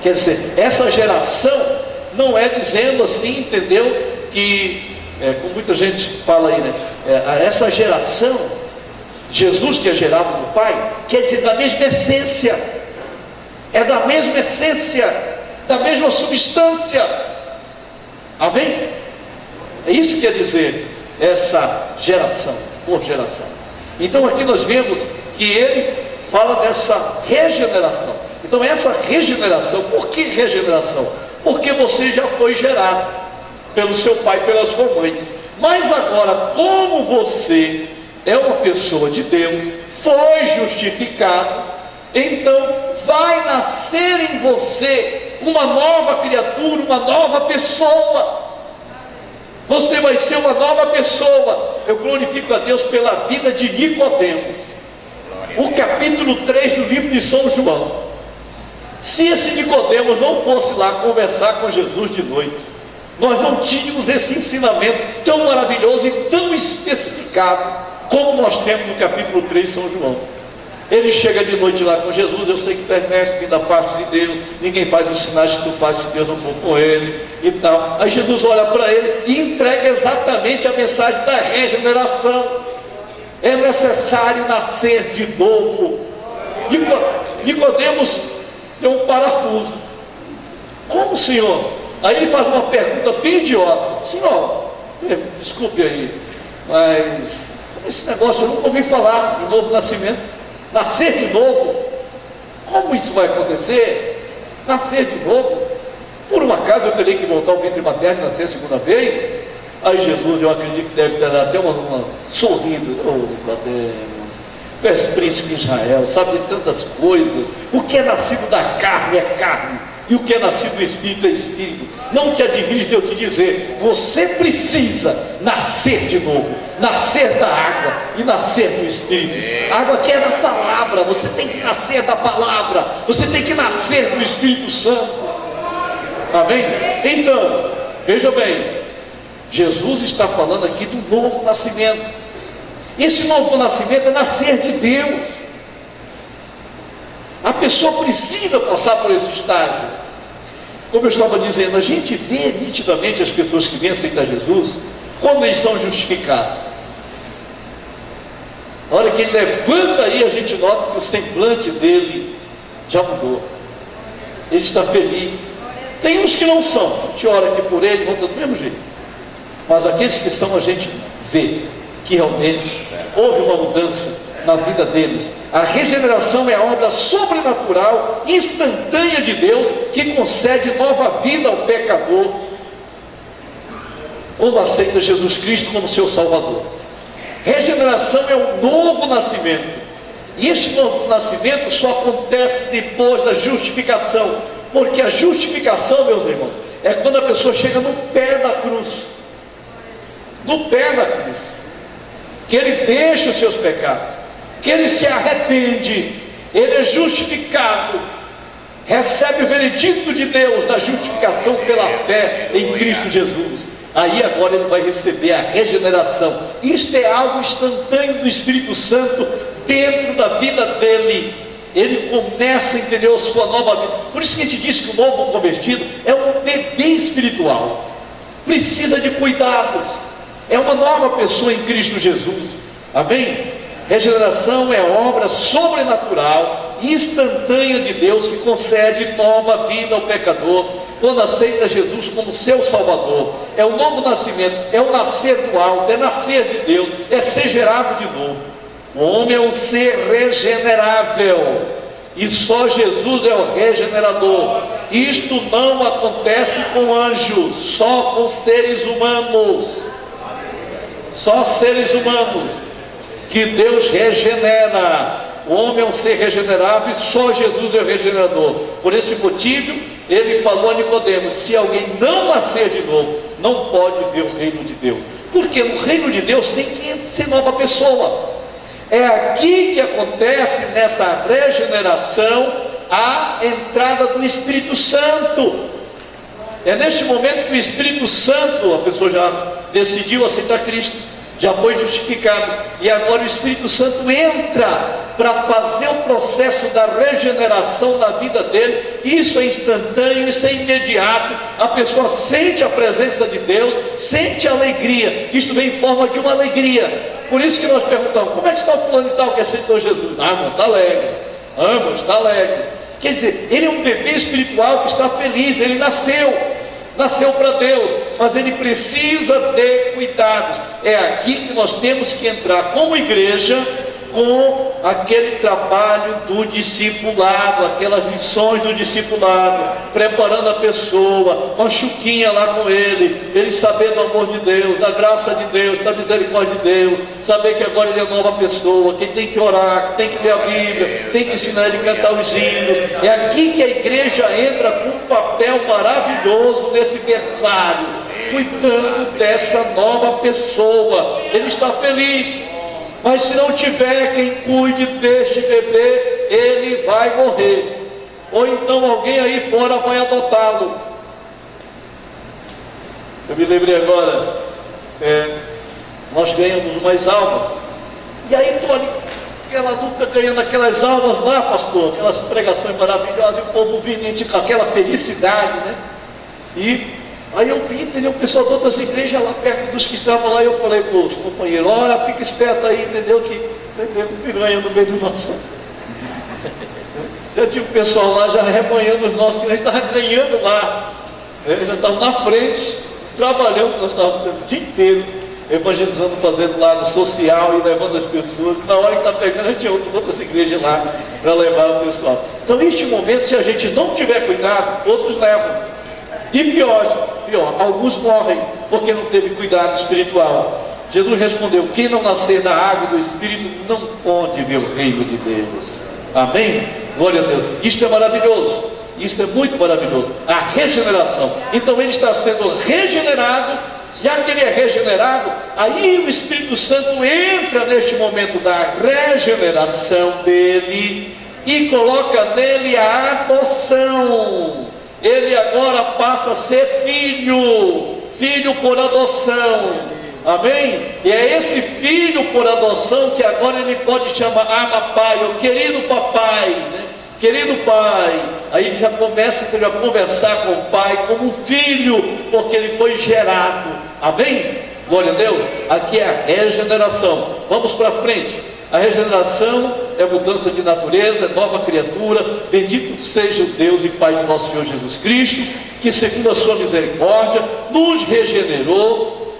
Quer dizer, essa geração não é dizendo assim, entendeu? Que, como muita gente fala aí, né? Essa geração, Jesus que é gerado do Pai, quer dizer da mesma essência. É da mesma essência, da mesma substância. Amém? É isso que quer dizer essa geração, por geração. Então aqui nós vemos que ele fala dessa regeneração. Então essa regeneração, por que regeneração? Porque você já foi gerado pelo seu pai, pela sua mãe. Mas agora, como você é uma pessoa de Deus, foi justificado, então vai nascer em você uma nova criatura, uma nova pessoa. Você vai ser uma nova pessoa. Eu glorifico a Deus pela vida de Nicodemos. O capítulo 3 do livro de São João. Se esse Nicodemos não fosse lá conversar com Jesus de noite, nós não tínhamos esse ensinamento tão maravilhoso e tão especificado como nós temos no capítulo 3 de São João. Ele chega de noite lá com Jesus: eu sei que tu és mestre, vem da parte de Deus, ninguém faz os sinais que tu faz se Deus não for com ele e tal. Aí Jesus olha para ele e entrega exatamente a mensagem da regeneração. É necessário nascer de novo. Nicodemos deu um parafuso. Como, Senhor? Aí ele faz uma pergunta bem idiota: Senhor, desculpe aí, mas Esse negócio eu nunca ouvi falar de novo nascimento. Nascer de novo? Como isso vai acontecer? Nascer de novo? Por um acaso eu teria que voltar ao ventre materno e nascer a segunda vez? Aí Jesus, eu acredito que deve ter dado até uma sorrido. Oh, Nicodemus, tu és príncipe de Israel, sabe de tantas coisas. O que é nascido da carne é carne, e o que é nascido do Espírito é Espírito. Não te admires de eu te dizer, você precisa nascer de novo, nascer da água e nascer do Espírito. A água que é da palavra, você tem que nascer da palavra, você tem que nascer do Espírito Santo. Amém? Então, veja bem, Jesus está falando aqui do novo nascimento. Esse novo nascimento é nascer de Deus. A pessoa precisa passar por esse estágio. Como eu estava dizendo, a gente vê nitidamente as pessoas que vêm aceitar Jesus quando eles são justificados. Na hora que ele levanta aí, a gente nota que o semblante dele já mudou. Ele está feliz. Tem uns que não são, a gente ora aqui por ele, volta do mesmo jeito. Mas aqueles que são, a gente vê que realmente houve uma mudança na vida deles. A regeneração é a obra sobrenatural, instantânea de Deus, que concede nova vida ao pecador quando aceita Jesus Cristo como seu Salvador. Regeneração é um novo nascimento, e este novo nascimento só acontece depois da justificação, porque a justificação, meus irmãos, é quando a pessoa chega no pé da cruz, que ele deixa os seus pecados, que ele se arrepende, ele é justificado, recebe o veredicto de Deus da justificação pela fé em Cristo Jesus. Aí agora ele vai receber a regeneração. Isto é algo instantâneo do Espírito Santo dentro da vida dele. Ele começa a entender a sua nova vida. Por isso que a gente diz que o novo convertido é um bebê espiritual, precisa de cuidados, é uma nova pessoa em Cristo Jesus. Amém? Regeneração é obra sobrenatural, instantânea de Deus, que concede nova vida ao pecador quando aceita Jesus como seu Salvador. É o novo nascimento, é o nascer do alto, é nascer de Deus, é ser gerado de novo. O homem é um ser regenerável, e só Jesus é o regenerador. Isto não acontece com anjos, só com seres humanos. Só seres humanos que Deus regenera. O homem é um ser regenerável e só Jesus é o regenerador. Por esse motivo, ele falou a Nicodemos: se alguém não nascer de novo, não pode ver o reino de Deus. Porque no reino de Deus tem que ser nova pessoa. É aqui que acontece, nessa regeneração, a entrada do Espírito Santo. É neste momento que o Espírito Santo, a pessoa já decidiu aceitar Cristo, já foi justificado, e agora o Espírito Santo entra para fazer o processo da regeneração na vida dele. Isso é instantâneo, isso é imediato. A pessoa sente a presença de Deus, sente alegria. Isto vem em forma de uma alegria. Por isso que nós perguntamos: como é que está o fulano e tal que aceitou Jesus? Ah, irmão, está alegre. Ah, irmão, está alegre. Quer dizer, ele é um bebê espiritual que está feliz. Ele nasceu para Deus, mas ele precisa ter cuidados. É aqui que nós temos que entrar como igreja, com aquele trabalho do discipulado, aquelas lições do discipulado, preparando a pessoa, uma chuquinha lá com ele saber do amor de Deus, da graça de Deus, da misericórdia de Deus, saber que agora ele é nova pessoa, que tem que orar, que tem que ler a Bíblia, tem que ensinar ele a cantar os hinos. É aqui que a igreja entra com um papel maravilhoso nesse berçário, cuidando dessa nova pessoa. Ele está feliz, mas se não tiver quem cuide deste bebê, ele vai morrer, ou então alguém aí fora vai adotá-lo. Eu me lembrei agora, nós ganhamos umas almas, e aí estou ali, aquela luta, ganhando aquelas almas lá, pastor, aquelas pregações maravilhosas, e o povo vindo com aquela felicidade, né? E aí eu vi, entendeu, o pessoal de outras igrejas lá perto dos que estavam lá, e eu falei para os companheiros: olha, fica esperto aí, entendeu, que tem piranha no meio do nosso. Já tinha o pessoal lá já rebanhando os nossos, que a gente estava ganhando lá, eles já estavam na frente, trabalhando, nós estávamos o dia inteiro, evangelizando, fazendo lado social e levando as pessoas. Na hora que está pegando, a gente tinha outras igrejas lá para levar o pessoal. Então, neste momento, se a gente não tiver cuidado, outros levam. E pior, alguns morrem porque não teve cuidado espiritual. Jesus respondeu: quem não nascer da água e do Espírito não pode ver o reino de Deus. Amém? Glória a Deus. Isto é maravilhoso. Isto é muito maravilhoso. A regeneração. Então ele está sendo regenerado. Já que ele é regenerado, aí o Espírito Santo entra neste momento da regeneração dele e coloca nele a adoção. Ele agora passa a ser filho por adoção. Amém? E é esse filho por adoção que agora ele pode chamar pai, o querido papai, né? Querido pai. Aí ele já começa a conversar com o pai como filho, porque ele foi gerado. Amém? Glória a Deus. Aqui é a regeneração. Vamos para frente. A regeneração é mudança de natureza, é nova criatura. Bendito seja o Deus e Pai de nosso Senhor Jesus Cristo, que segundo a sua misericórdia nos regenerou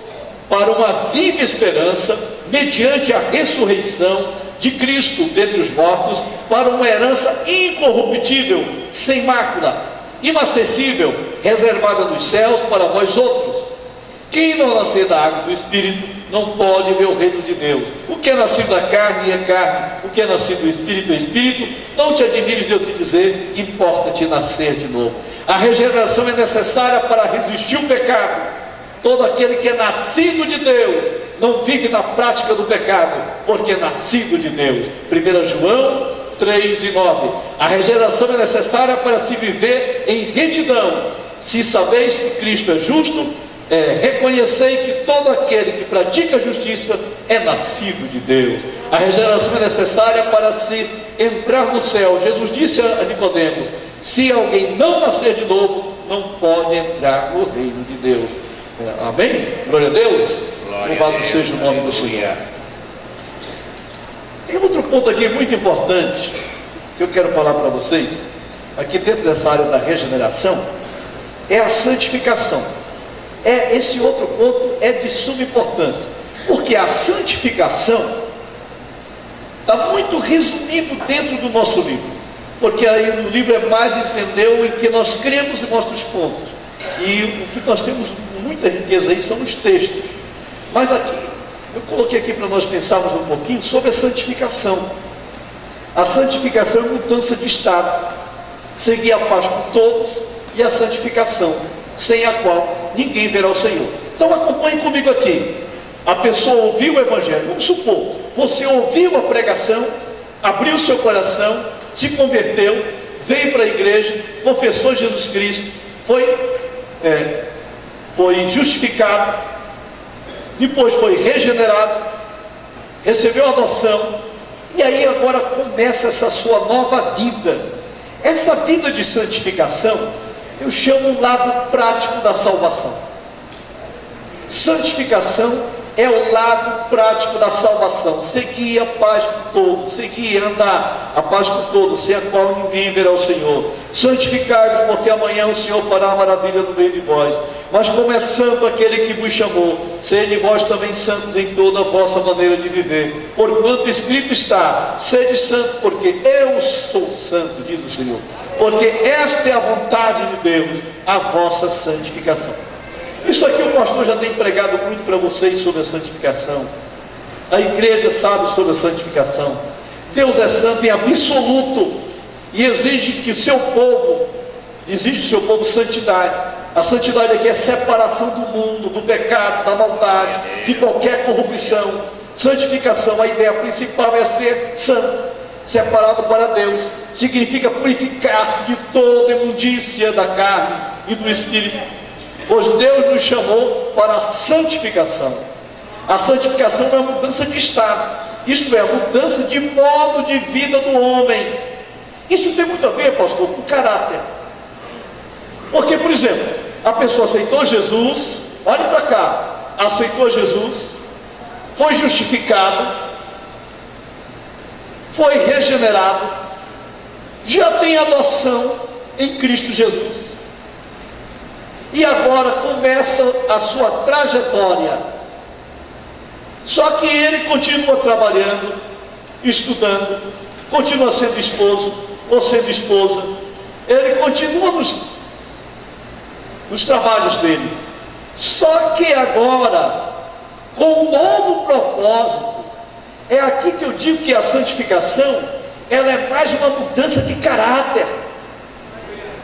para uma viva esperança, mediante a ressurreição de Cristo dentre os mortos, para uma herança incorruptível, sem mácula, inacessível, reservada nos céus para vós outros. Quem não nascer da água do Espírito não pode ver o reino de Deus. O que é nascido da carne é carne, o que é nascido do Espírito é Espírito. Não te admires de eu te dizer, importa-te nascer de novo. A regeneração é necessária para resistir ao pecado. Todo aquele que é nascido de Deus não vive na prática do pecado, porque é nascido de Deus. 1 João 3:9. A regeneração é necessária para se viver em retidão. Se sabeis que Cristo é justo, reconhecei que todo aquele que pratica a justiça é nascido de Deus. A regeneração é necessária para se entrar no céu. Jesus disse a Nicodemos: se alguém não nascer de novo, não pode entrar no reino de Deus. Amém? Glória a Deus. Louvado seja o nome do Senhor. Tem outro ponto aqui muito importante que eu quero falar para vocês, aqui dentro dessa área da regeneração, é a santificação. Esse outro ponto é de suma importância, porque a santificação está muito resumido dentro do nosso livro, porque aí no livro é mais entendeu em que nós cremos e mostra os pontos, e o que nós temos muita riqueza aí são os textos. Mas aqui, eu coloquei aqui para nós pensarmos um pouquinho sobre a santificação. A santificação é mudança de estado, seguir a paz com todos, e a santificação, sem a qual ninguém verá o Senhor. Então acompanhe comigo aqui. A pessoa ouviu o Evangelho. Vamos supor, você ouviu a pregação, abriu seu coração, se converteu, veio para a igreja, confessou Jesus Cristo, foi justificado, depois foi regenerado, recebeu a adoção, e aí agora começa essa sua nova vida. Essa vida de santificação eu chamo o lado prático da salvação. Santificação é o lado prático da salvação. Seguir a paz com todos, seguir andar a paz com todos, sem a qual ninguém verá o Senhor. Santificai-vos, porque amanhã o Senhor fará maravilha no meio de vós. Mas como é santo aquele que vos chamou, sede vós também santos em toda a vossa maneira de viver. Porquanto escrito está: sede santo, porque eu sou santo, diz o Senhor. Porque esta é a vontade de Deus, a vossa santificação. Isso aqui o pastor já tem pregado muito para vocês sobre a santificação. A igreja sabe sobre a santificação. Deus é santo em absoluto e exige do seu povo santidade. A santidade aqui é separação do mundo, do pecado, da maldade, de qualquer corrupção. Santificação, a ideia principal é ser santo, separado para Deus. Significa purificar-se de toda imundícia da carne e do espírito, pois Deus nos chamou para a santificação. A santificação é a mudança de estado, isto é, a mudança de modo de vida do homem. Isso tem muito a ver, pastor, com caráter. Porque, por exemplo, a pessoa aceitou Jesus, olhe para cá, aceitou Jesus, foi justificado, foi regenerado, já tem adoção em Cristo Jesus. E agora começa a sua trajetória Só que ele continua trabalhando, estudando, continua sendo esposo ou sendo esposa. Ele continua nos trabalhos dele. Só que agora, com um novo propósito, é aqui que eu digo que a santificação, ela é mais uma mudança de caráter.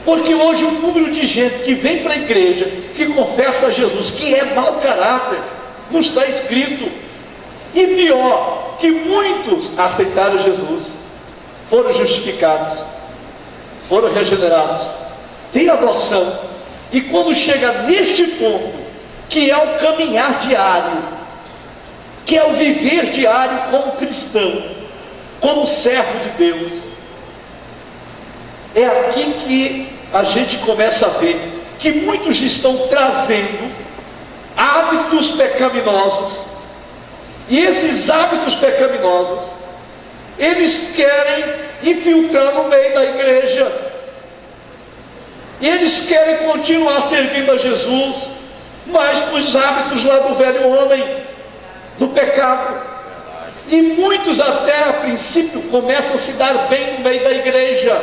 Porque hoje o número de gente que vem para a igreja, que confessa a Jesus, que é mau caráter, não está escrito. E pior, que muitos aceitaram Jesus, foram justificados, foram regenerados, têm adoção. E quando chega neste ponto, que é o caminhar diário, que é o viver diário como cristão, como servo de Deus, é aqui que a gente começa a ver que muitos estão trazendo hábitos pecaminosos, e esses hábitos pecaminosos, eles querem infiltrar no meio da igreja, e eles querem continuar servindo a Jesus, mas com os hábitos lá do velho homem, do pecado. E muitos até a princípio começam a se dar bem no meio da igreja,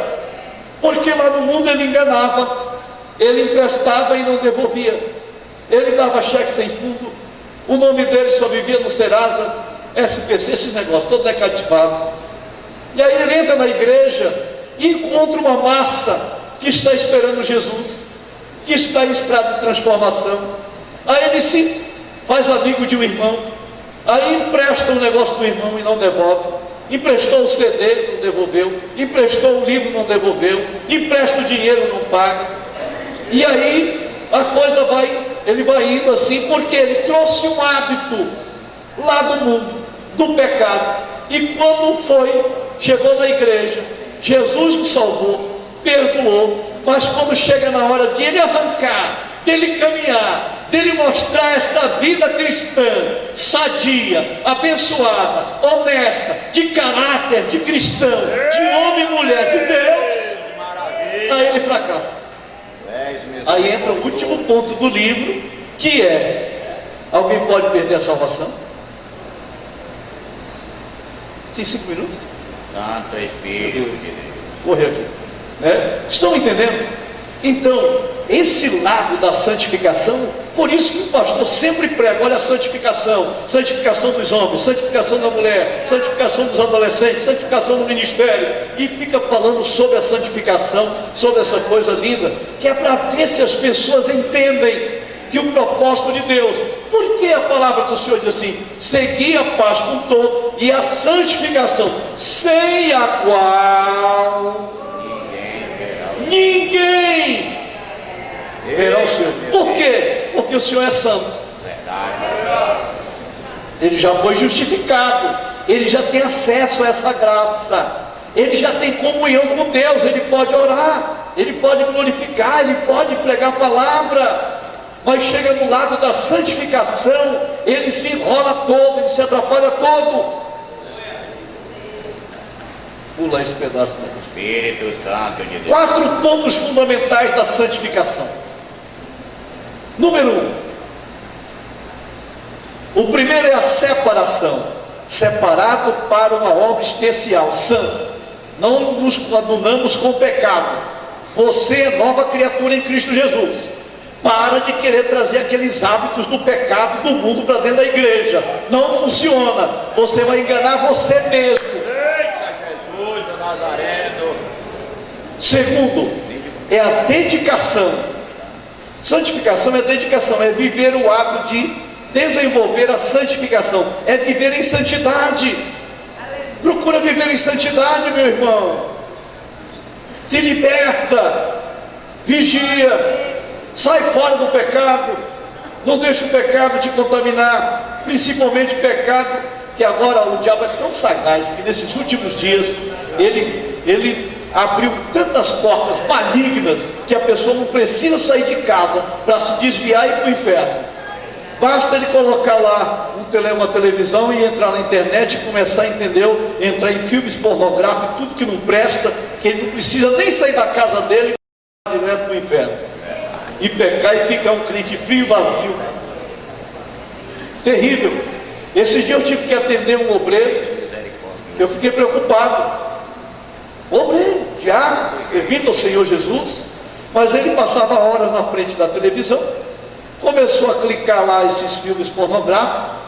porque lá no mundo ele enganava, ele emprestava e não devolvia, ele dava cheque sem fundo, o nome dele só vivia no Serasa, SPC, esse negócio todo decativado. E aí ele entra na igreja e encontra uma massa que está esperando Jesus, que está em estrada de transformação. Aí ele se faz amigo de um irmão, aí empresta um negócio para o irmão e não devolve, emprestou o CD, não devolveu, emprestou o livro, não devolveu, empresta o dinheiro, não paga. E aí a coisa ele vai indo assim, porque ele trouxe um hábito lá do mundo, do pecado. E quando chegou na igreja, Jesus o salvou, perdoou, mas quando chega na hora de ele arrancar, dele caminhar, dele mostrar esta vida cristã, sadia, abençoada, honesta, de caráter, de cristão, de homem e mulher de Deus, aí ele fracassa. Aí entra o último ponto do livro, que é: alguém pode perder a salvação? Tem 5 minutos? Santo Espírito de Deus. Corre aqui, né? Estão entendendo? Então, esse lado da santificação, por isso que o pastor sempre prega: olha a santificação, santificação dos homens, santificação da mulher, santificação dos adolescentes, santificação do ministério, e fica falando sobre a santificação, sobre essa coisa linda, que é para ver se as pessoas entendem que o propósito de Deus, porque a palavra do Senhor diz assim: segui a paz com todo e a santificação, sem a qual ninguém verá o Senhor. Por quê? Porque o Senhor é santo. Ele já foi justificado, ele já tem acesso a essa graça, ele já tem comunhão com Deus, ele pode orar, ele pode glorificar, ele pode pregar a palavra. Mas chega no lado da santificação, ele se enrola todo, ele se atrapalha todo. Pula esse pedaço daí. Espírito Santo de Deus. 4 pontos fundamentais da santificação. Número 1. O primeiro é a separação. Separado para uma obra especial, santo. Não nos adunamos com o pecado. Você é nova criatura em Cristo Jesus. Para de querer trazer aqueles hábitos do pecado do mundo para dentro da igreja. Não funciona. Você vai enganar você mesmo. Eita Jesus, o Nazareno. Segundo, é a dedicação. Santificação é dedicação, é viver o hábito de desenvolver a santificação, é viver em santidade. Procura viver em santidade, meu irmão. Te liberta, vigia, sai fora do pecado, não deixa o pecado te contaminar, principalmente o pecado, que agora o diabo é tão sagaz, que nesses últimos dias, ele abriu tantas portas malignas, que a pessoa não precisa sair de casa para se desviar e ir para o inferno. Basta ele colocar lá uma televisão e entrar na internet e começar a entender, entrar em filmes pornográficos, tudo que não presta, que ele não precisa nem sair da casa dele e ir direto para o inferno. E pecar e ficar um crente frio e vazio. Terrível. Esse dia eu tive que atender um obreiro, eu fiquei preocupado. Obreiro, diácono, servindo ao Senhor Jesus, mas ele passava horas na frente da televisão, começou a clicar lá esses filmes pornográficos,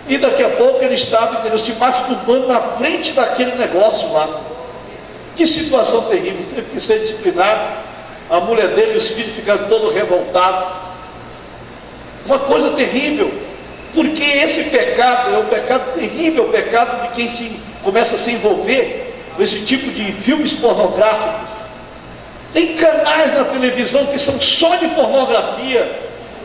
e daqui a pouco ele estava, entendeu, se masturbando na frente daquele negócio lá. Que situação terrível, teve que ser disciplinado. A mulher dele e os filhos ficaram todos revoltados. Uma coisa terrível, porque esse pecado é um pecado terrível, o pecado de quem começa a se envolver com esse tipo de filmes pornográficos. Tem canais na televisão que são só de pornografia.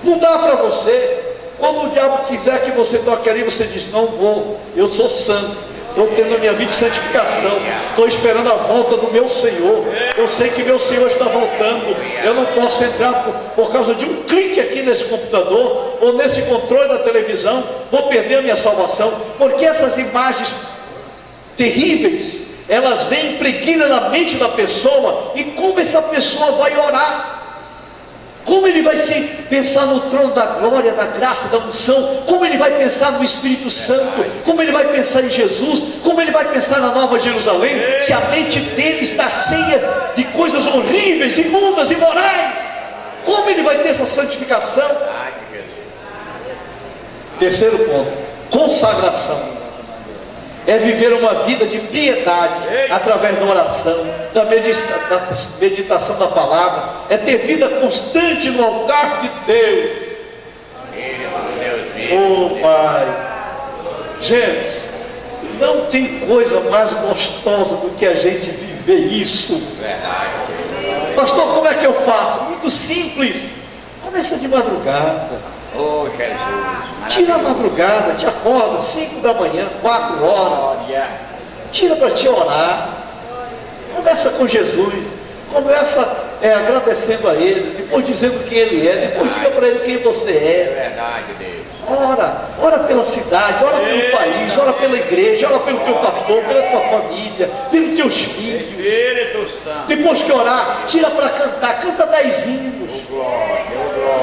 Não dá para você. Quando o diabo quiser que você toque ali, você diz: não vou, eu sou santo, estou tendo a minha vida de santificação, estou esperando a volta do meu Senhor, eu sei que meu Senhor está voltando, eu não posso entrar por causa de um clique aqui nesse computador, ou nesse controle da televisão, vou perder a minha salvação, porque essas imagens terríveis, elas vêm impregnadas na mente da pessoa, e como essa pessoa vai orar, como ele vai pensar no trono da glória, da graça, da unção, como ele vai pensar no Espírito Santo, como ele vai pensar em Jesus, como ele vai pensar na Nova Jerusalém, se a mente dele está cheia de coisas horríveis, imundas, imorais, como ele vai ter essa santificação? Terceiro ponto, consagração. É viver uma vida de piedade através da oração, da meditação da palavra, é ter vida constante no altar de Deus. Oh Pai, gente, não tem coisa mais gostosa do que a gente viver isso. Pastor, como é que eu faço? Muito simples, começa de madrugada. Oh Jesus, tira a madrugada, te acorda 5 da manhã, 4 horas, tira para te orar, conversa com Jesus, começa agradecendo a Ele, depois dizendo quem Ele é, depois diga para Ele quem você é. Verdade, Deus. Ora pela cidade, ora pelo país, ora pela igreja, ora pelo teu pastor, pela tua família, pelos teus filhos. Depois que orar, tira para cantar, canta 10 hinos.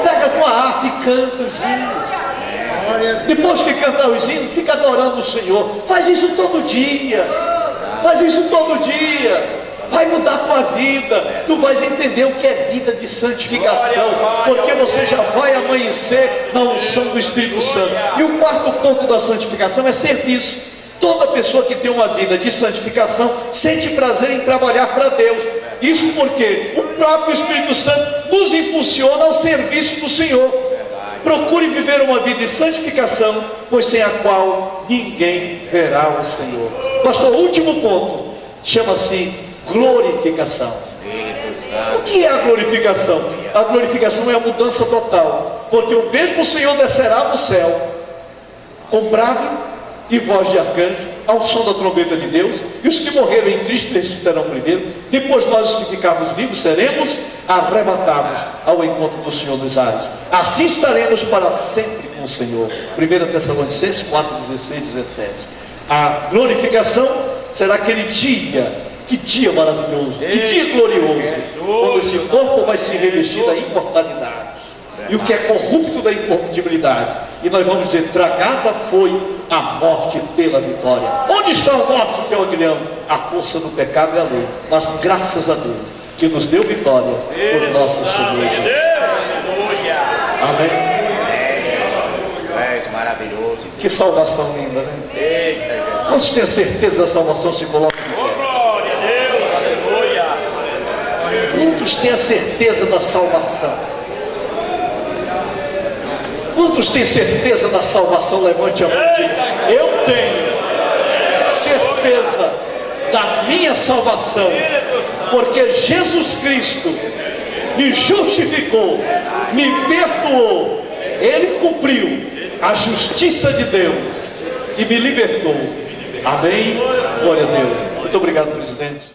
Pega a tua harpa e canta os hinos. Depois que cantar os hinos, fica adorando o Senhor. Faz isso todo dia. Faz isso todo dia. Vai mudar a tua vida. Tu vais entender o que é vida de santificação, porque você já vai amanhecer na unção do Espírito Santo. E o quarto ponto da santificação é serviço. Toda pessoa que tem uma vida de santificação sente prazer em trabalhar para Deus. Isso porque o próprio Espírito Santo nos impulsiona ao serviço do Senhor. Procure viver uma vida de santificação, pois sem a qual ninguém verá o Senhor. Pastor, o último ponto chama-se glorificação. O que é a glorificação? A glorificação é a mudança total, porque o mesmo Senhor descerá do céu com brado e voz de arcanjo, ao som da trombeta de Deus, e os que morreram em Cristo ressuscitarão primeiro. Depois nós, os que ficarmos vivos, seremos arrebatados ao encontro do Senhor nos ares. Assim estaremos para sempre com o Senhor. 1 Tessalonicenses 4, 16, 17. A glorificação será aquele dia, que dia maravilhoso, que dia glorioso, quando esse corpo vai se revestir da imortalidade, e o que é corrupto da incorruptibilidade, e nós vamos dizer: tragada foi a morte pela vitória. Onde está a morte, que é o Guilherme? A força do pecado e a lei, mas graças a Deus que nos deu vitória por nosso Senhor Jesus. Amém. Maravilhoso. Que salvação linda, né? Quantos têm certeza da salvação? Se coloca em pé. Glória a Deus, aleluia. Quantos têm a certeza da salvação? Quantos têm certeza da salvação? Levante a mão e diga: eu tenho certeza da minha salvação, porque Jesus Cristo me justificou, me perdoou, Ele cumpriu a justiça de Deus e me libertou. Amém? Glória a Deus. Muito obrigado, presidente.